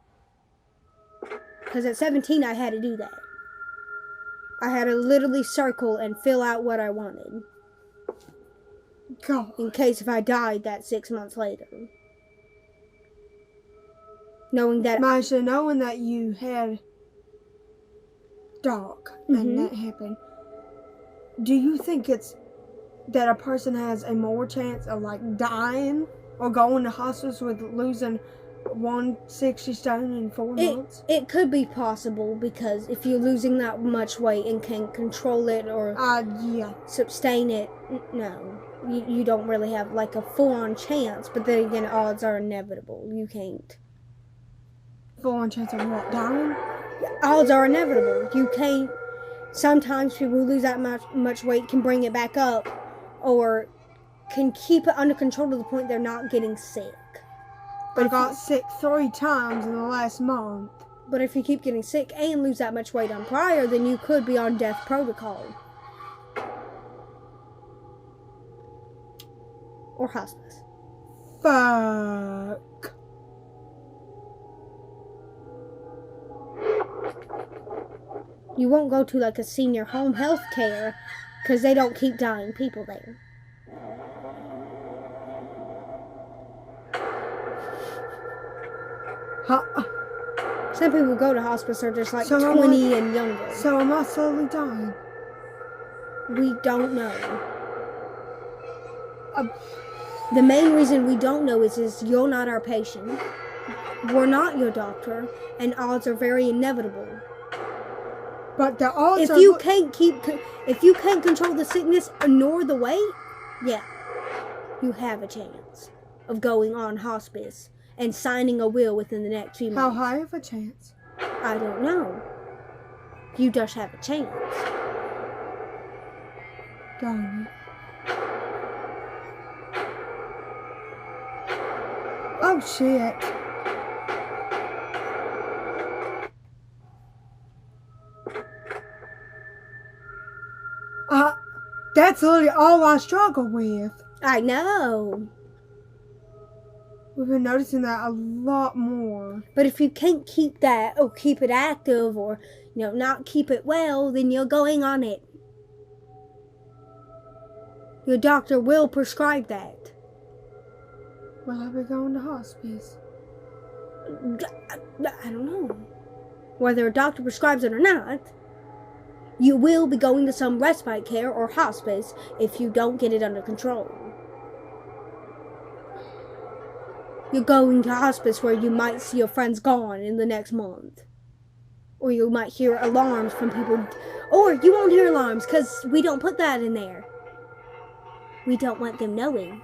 Because at 17, I had to do that. I had to literally circle and fill out what I wanted. God. In case if I died that 6 months later. Knowing that... Masha, knowing that you had Doc and that happened, do you think it's that a person has a more chance of like dying or going to hospice with losing 160 stone in 4 months? It could be possible, because if you're losing that much weight and can't control it or sustain it, no. You don't really have like a full-on chance, but then again, odds are inevitable. You can't. Full-on chance of what? Dying? Odds are inevitable. You can't. Sometimes people who lose that much weight can bring it back up, or can keep it under control to the point they're not getting sick. But I got sick 3 times in the last month. But if you keep getting sick and lose that much weight on prior, then you could be on death protocol. Or hospice. Fuck. You won't go to like a senior home health care because they don't keep dying people there. Some people go to hospice are just like 20 and younger. So am I slowly dying? We don't know. The main reason we don't know is you're not our patient. We're not your doctor, and odds are very inevitable. But the odds if you can't control the sickness nor the weight, yeah, you have a chance of going on hospice and signing a will within the next few months. How high of a chance? I don't know. You just have a chance. Donny. Oh, shit. That's literally all I struggle with. I know. We've been noticing that a lot more. But if you can't keep that, or keep it active, or, not keep it well, then you're going on it. Your doctor will prescribe that. Will I be going to hospice? I don't know. Whether a doctor prescribes it or not, you will be going to some respite care or hospice if you don't get it under control. You're going to hospice where you might see your friends gone in the next month. Or you might hear alarms from people. Or you won't hear alarms because we don't put that in there. We don't want them knowing.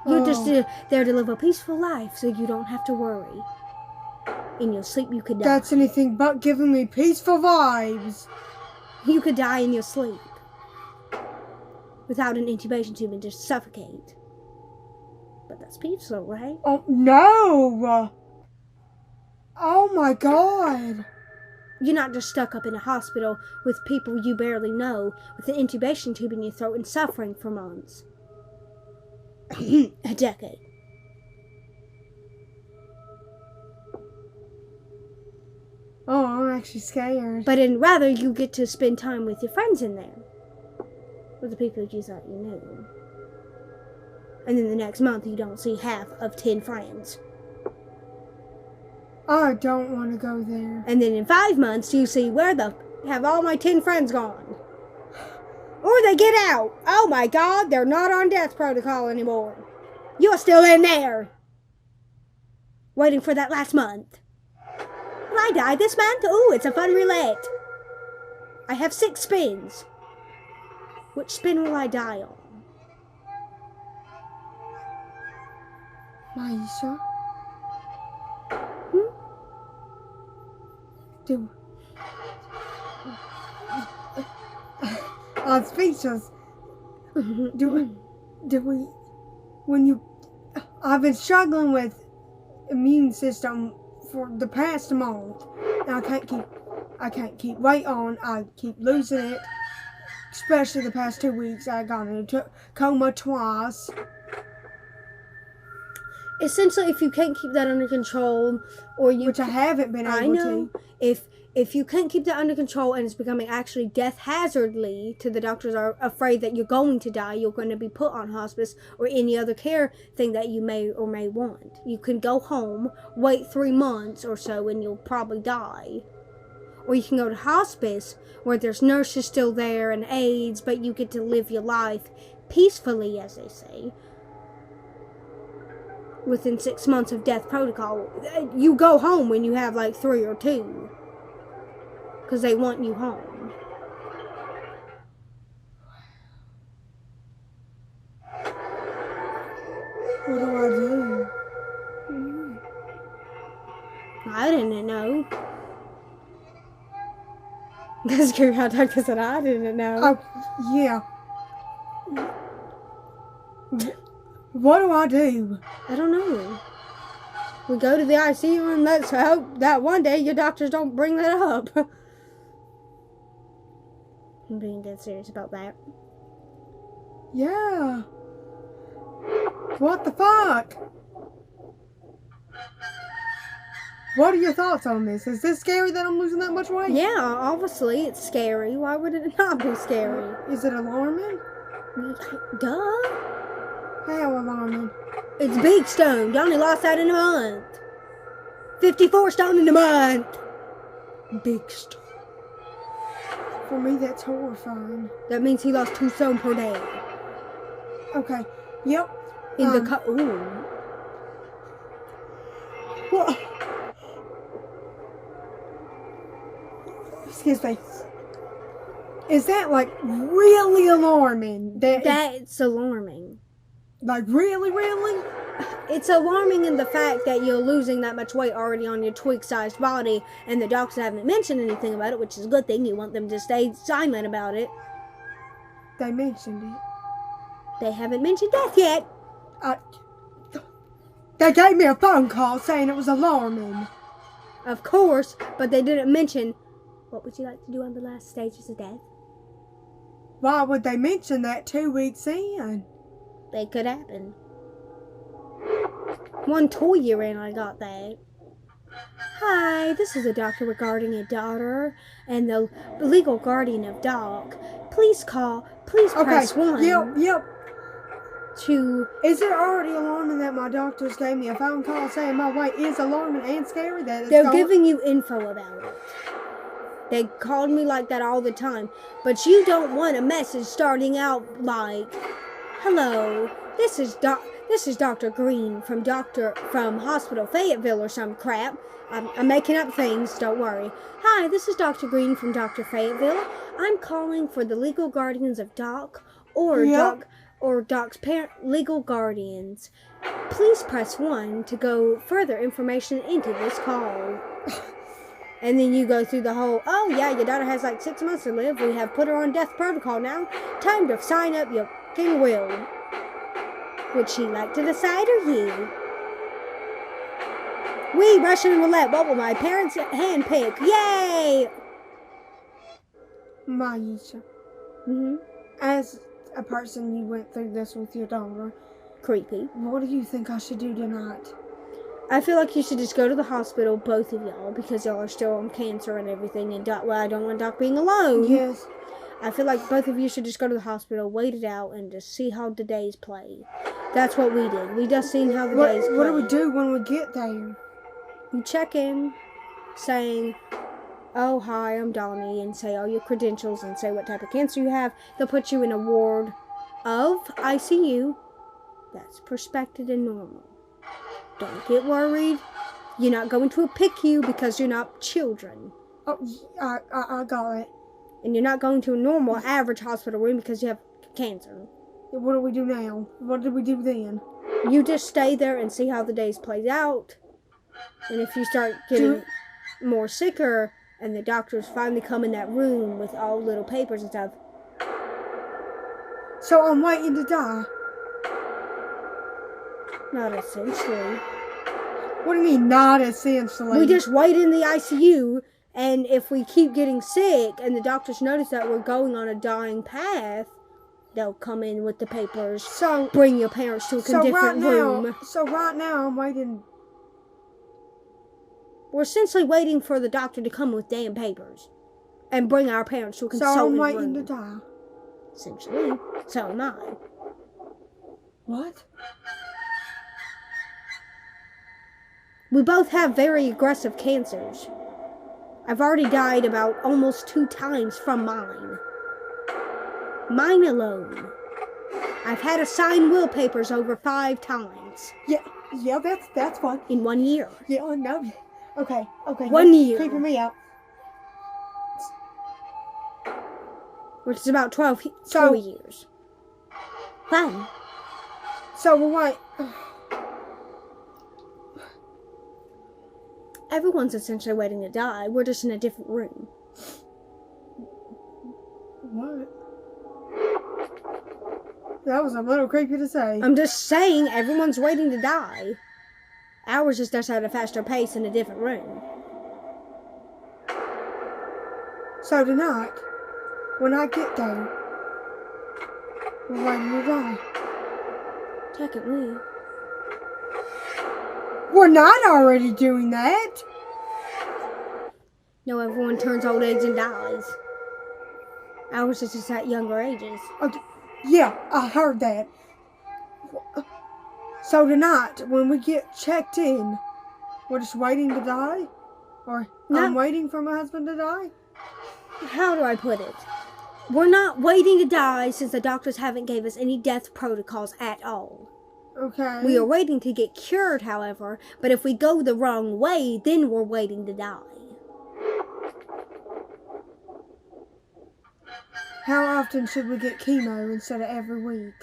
You're just there to live a peaceful life so you don't have to worry. In your sleep you could die. That's anything but giving me peaceful vibes. You could die in your sleep. Without an intubation tube and just suffocate. But that's peaceful, right? Oh, no! Oh my god! You're not just stuck up in a hospital with people you barely know with an intubation tube in your throat and suffering for months. A decade. Oh, I'm actually scared. But rather you get to spend time with your friends in there. With the people you thought you knew. And then the next month you don't see half of 10 friends. I don't want to go there. And then in 5 months you see where have all my 10 friends gone. Or they get out. Oh my god, they're not on death protocol anymore. You're still in there. Waiting for that last month. Will I die this month? Ooh, it's a fun roulette. I have 6 spins. Which spin will I die on? Maisha? I'm speechless. I've been struggling with immune system for the past month, and I can't keep weight on. I keep losing it, especially the past 2 weeks. I got into coma twice. Essentially, if you can't keep that under control, which I haven't been able to. If you can't keep that under control and it's becoming actually death hazardly to the doctors are afraid that you're going to die, you're going to be put on hospice or any other care thing that you may or may want. You can go home, wait 3 months or so, and you'll probably die. Or you can go to hospice where there's nurses still there and aides, but you get to live your life peacefully, as they say. Within 6 months of death protocol, you go home when you have like 3 or 2. Because they want you home. What do I do? I didn't know. That's scary how Doctor said I didn't know. Oh, yeah. What do I do? I don't know. We go to the ICU and let's hope that one day your doctors don't bring that up. I'm being dead serious about that. Yeah. What the fuck? What are your thoughts on this? Is this scary that I'm losing that much weight? Yeah, obviously it's scary. Why would it not be scary? Is it alarming? Duh. How alarming? It's big stone. Donny lost that in a month. 54 stone in a month. Big stone. For me, that's horrifying. That means he lost 2 stone per day. Okay. Yep. In the ooh. What? Excuse me. Is that like really alarming? That's alarming. Like, really, really? It's alarming in the fact that you're losing that much weight already on your twig-sized body, and the doctors haven't mentioned anything about it, which is a good thing. You want them to stay silent about it. They mentioned it. They haven't mentioned death yet. They gave me a phone call saying it was alarming. Of course, but they didn't mention, what would you like to do on the last stages of death? Why would they mention that 2 weeks in? They could happen. One toy year in, I got that. Hi, this is a doctor regarding a daughter and the legal guardian of Doc. Please press 1. Yep. To... Is it already alarming that my doctors gave me a phone call saying my weight is alarming and scary? They're giving you info about it. They called me like that all the time. But you don't want a message starting out like, hello, this is Dr. Green from Hospital Fayetteville or some crap. I'm making up things, don't worry. Hi, this is Dr. Green from Dr. Fayetteville. I'm calling for the legal guardians of Doc or Doc's legal guardians. Please press 1 to go further information into this call. And then you go through the whole, oh yeah, your daughter has like 6 months to live. We have put her on death protocol now. Time to sign up your fucking will. Would she like to decide or you? We Russian roulette. What will my parents hand pick? Yay! Maisha. As a person you went through this with your daughter. Creepy. What do you think I should do tonight? I feel like you should just go to the hospital, both of y'all, because y'all are still on cancer and everything, and I don't want Doc being alone. Yes. I feel like both of you should just go to the hospital, wait it out, and just see how the days play. That's what we did. We just seen how the days play. What do we do when we get there? You check in, saying, oh, hi, I'm Donny, and say all your credentials and say what type of cancer you have. They'll put you in a ward of ICU that's prospected and normal. Don't get worried. You're not going to a PICU because you're not children. Oh, I got it. And you're not going to a normal, average hospital room because you have cancer. What do we do now? What do we do then? You just stay there and see how the days plays out. And if you start getting more sicker, and the doctors finally come in that room with all little papers and stuff. So I'm waiting to die? Not essentially. What do you mean, not essentially? We just wait in the ICU, and if we keep getting sick, and the doctors notice that we're going on a dying path, they'll come in with the papers. So bring your parents to a different room. So right now, I'm waiting. We're essentially waiting for the doctor to come with damn papers and bring our parents to a consultant room. So I'm waiting to die. Essentially. So am I. What? We both have very aggressive cancers. I've already died about almost 2 times from mine. Mine alone. I've had to sign will papers over 5 times. Yeah, that's fine. In 1 year. Yeah, I know. Okay. 1 year. Creeping me out. Which is about 12 years. Fine. So we'll wait. Everyone's essentially waiting to die. We're just in a different room. What? That was a little creepy to say. I'm just saying everyone's waiting to die. Ours is just at a faster pace in a different room. So tonight, when I get there, we're waiting to die. Technically. We're not already doing that. No, everyone turns old age and dies. Ours is just at younger ages. Yeah, I heard that. So tonight, when we get checked in, we're just waiting to die? Or I'm waiting for my husband to die? How do I put it? We're not waiting to die since the doctors haven't gave us any death protocols at all. Okay. We are waiting to get cured, however, but if we go the wrong way, then we're waiting to die. How often should we get chemo instead of every week?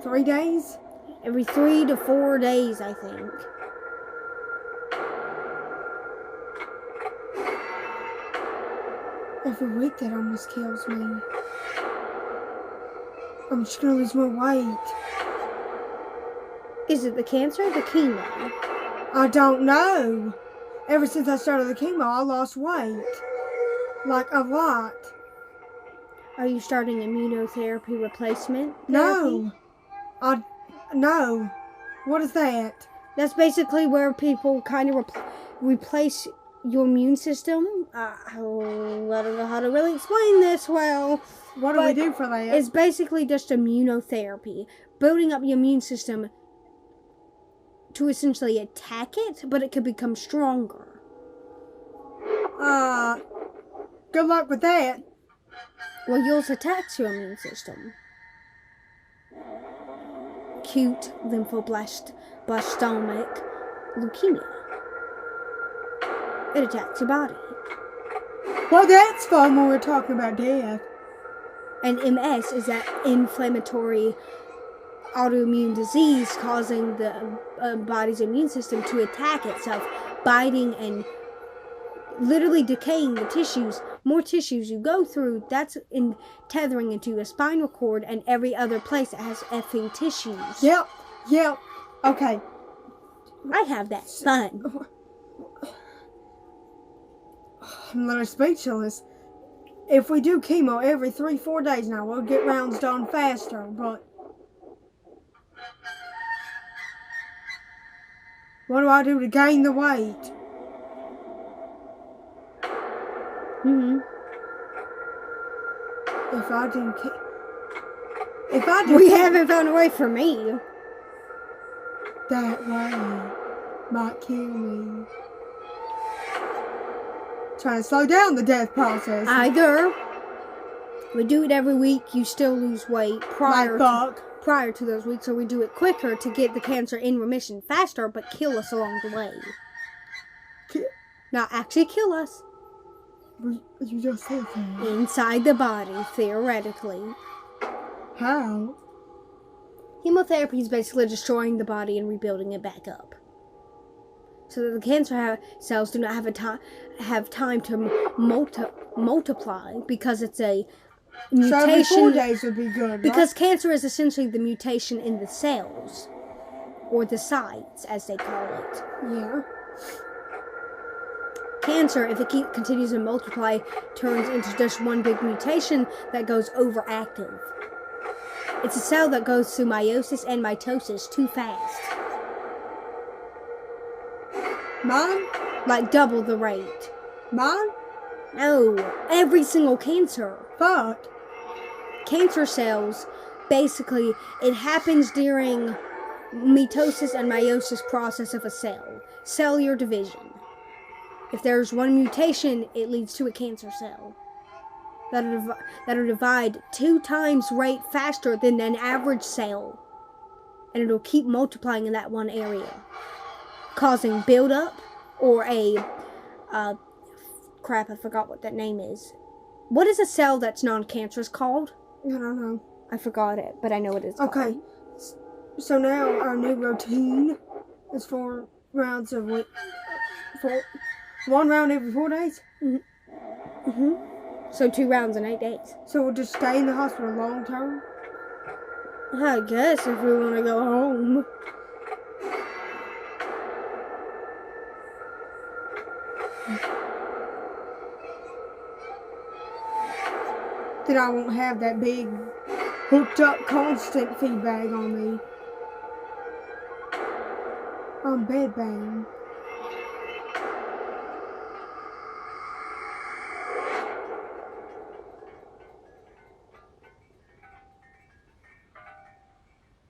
3 days? Every 3 to 4 days, I think. Every week that almost kills me. I'm just gonna lose more weight. Is it the cancer or the chemo? I don't know. Ever since I started the chemo, I lost weight. Like, a lot. Are you starting immunotherapy replacement therapy? No. No. What is that? That's basically where people kind of replace your immune system. I don't know how to really explain this well. What do we do for that? It's basically just immunotherapy. Building up your immune system to essentially attack it, but it could become stronger. Good luck with that. Well, yours attacks your immune system. Acute lymphoblastic leukemia. It attacks your body. Well, that's fun when we're talking about death. And MS is that inflammatory autoimmune disease causing the body's immune system to attack itself, biting and literally decaying the tissues. More tissues you go through, that's in tethering into a spinal cord and every other place that has effing tissues. Yep. Okay. I have that fun. I'm literally speechless. If we do chemo every 3-4 days now, we'll get rounds done faster, but what do I do to gain the weight? We haven't found a way for me. That way might kill me. Trying to slow down the death process. Either we do it every week, you still lose weight prior to those weeks, or we do it quicker to get the cancer in remission faster, but kill us along the way. Not actually kill us. You just said that. Inside the body, theoretically. How? Chemotherapy is basically destroying the body and rebuilding it back up, so that the cancer cells do not have time to multiply, because it's a mutation. So every 4 days would be good, right? Because cancer is essentially the mutation in the cells, or the sites, as they call it. Yeah. Cancer, if it continues to multiply, turns into just one big mutation that goes overactive. It's a cell that goes through meiosis and mitosis too fast. Mine? Like double the rate. Mine? No, every single cancer. Fuck. Cancer cells, basically, it happens during mitosis and meiosis process of a cell. Cellular division. If there's one mutation, it leads to a cancer cell. That'll divide 2 times rate faster than an average cell. And it'll keep multiplying in that one area, causing buildup or crap, I forgot what that name is. What is a cell that's non-cancerous called? I don't know. I forgot it, but I know what it's called. Okay. So now our new routine is 4 rounds of weight. 1 round every 4 days? So 2 rounds in 8 days. So we'll just stay in the hospital long term? I guess if we want to go home. Then I won't have that big hooked up constant feedback on me. I'm bedbound.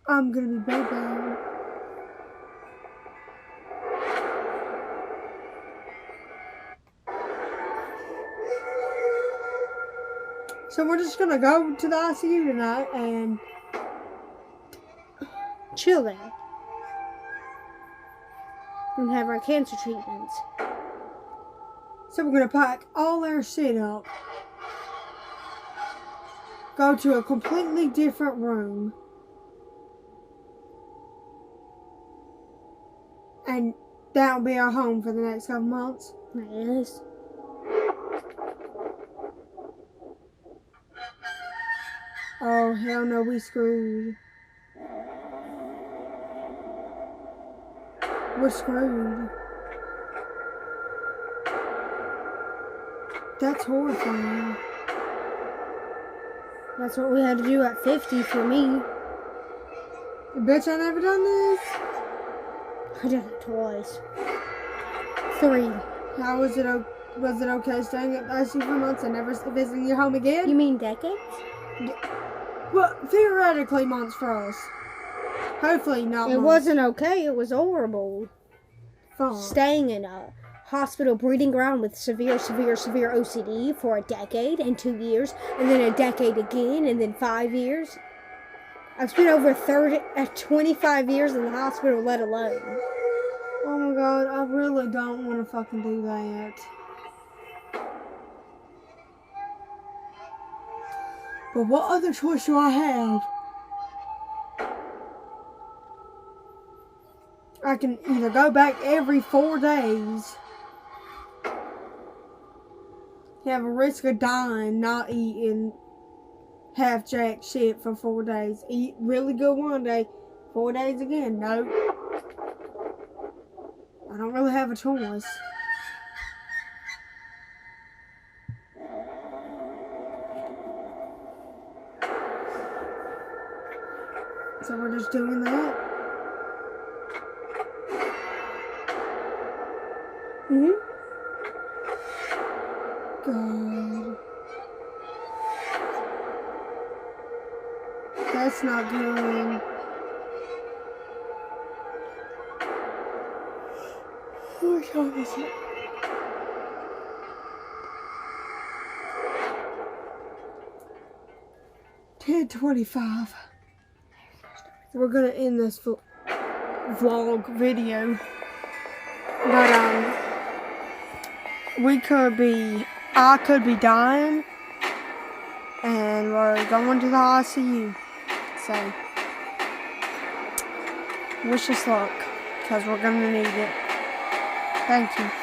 I'm gonna be bedbound. So we're just gonna go to the ICU tonight and chill there. And have our cancer treatments. So we're gonna pack all our shit up. Go to a completely different room. And that'll be our home for the next couple months. Yes. Oh, hell no, we screwed. We're screwed. That's horrifying. That's what we had to do at 50 for me. Bitch, I never done this. I did it twice. 3. How was it? Was it okay staying at the ICU for months and never visiting your home again? You mean decades? Well, theoretically, months for us. Hopefully not. It months. wasn't okay. It was horrible. Fuck. Staying in a hospital breeding ground with severe OCD for a decade and 2 years, and then a decade again, and then 5 years. I've spent over 25 years in the hospital, let alone. Oh my god, I really don't want to fucking do that. But what other choice do I have? I can either go back every 4 days, have a risk of dying, not eating half jack shit for 4 days. Eat really good one day, 4 days again. Nope. I don't really have a choice. So we're just doing that. God. That's not good. What time is it? $10:25. We're gonna end this vlog video. But I could be dying, and we're going to the ICU. So, wish us luck, because we're gonna need it. Thank you.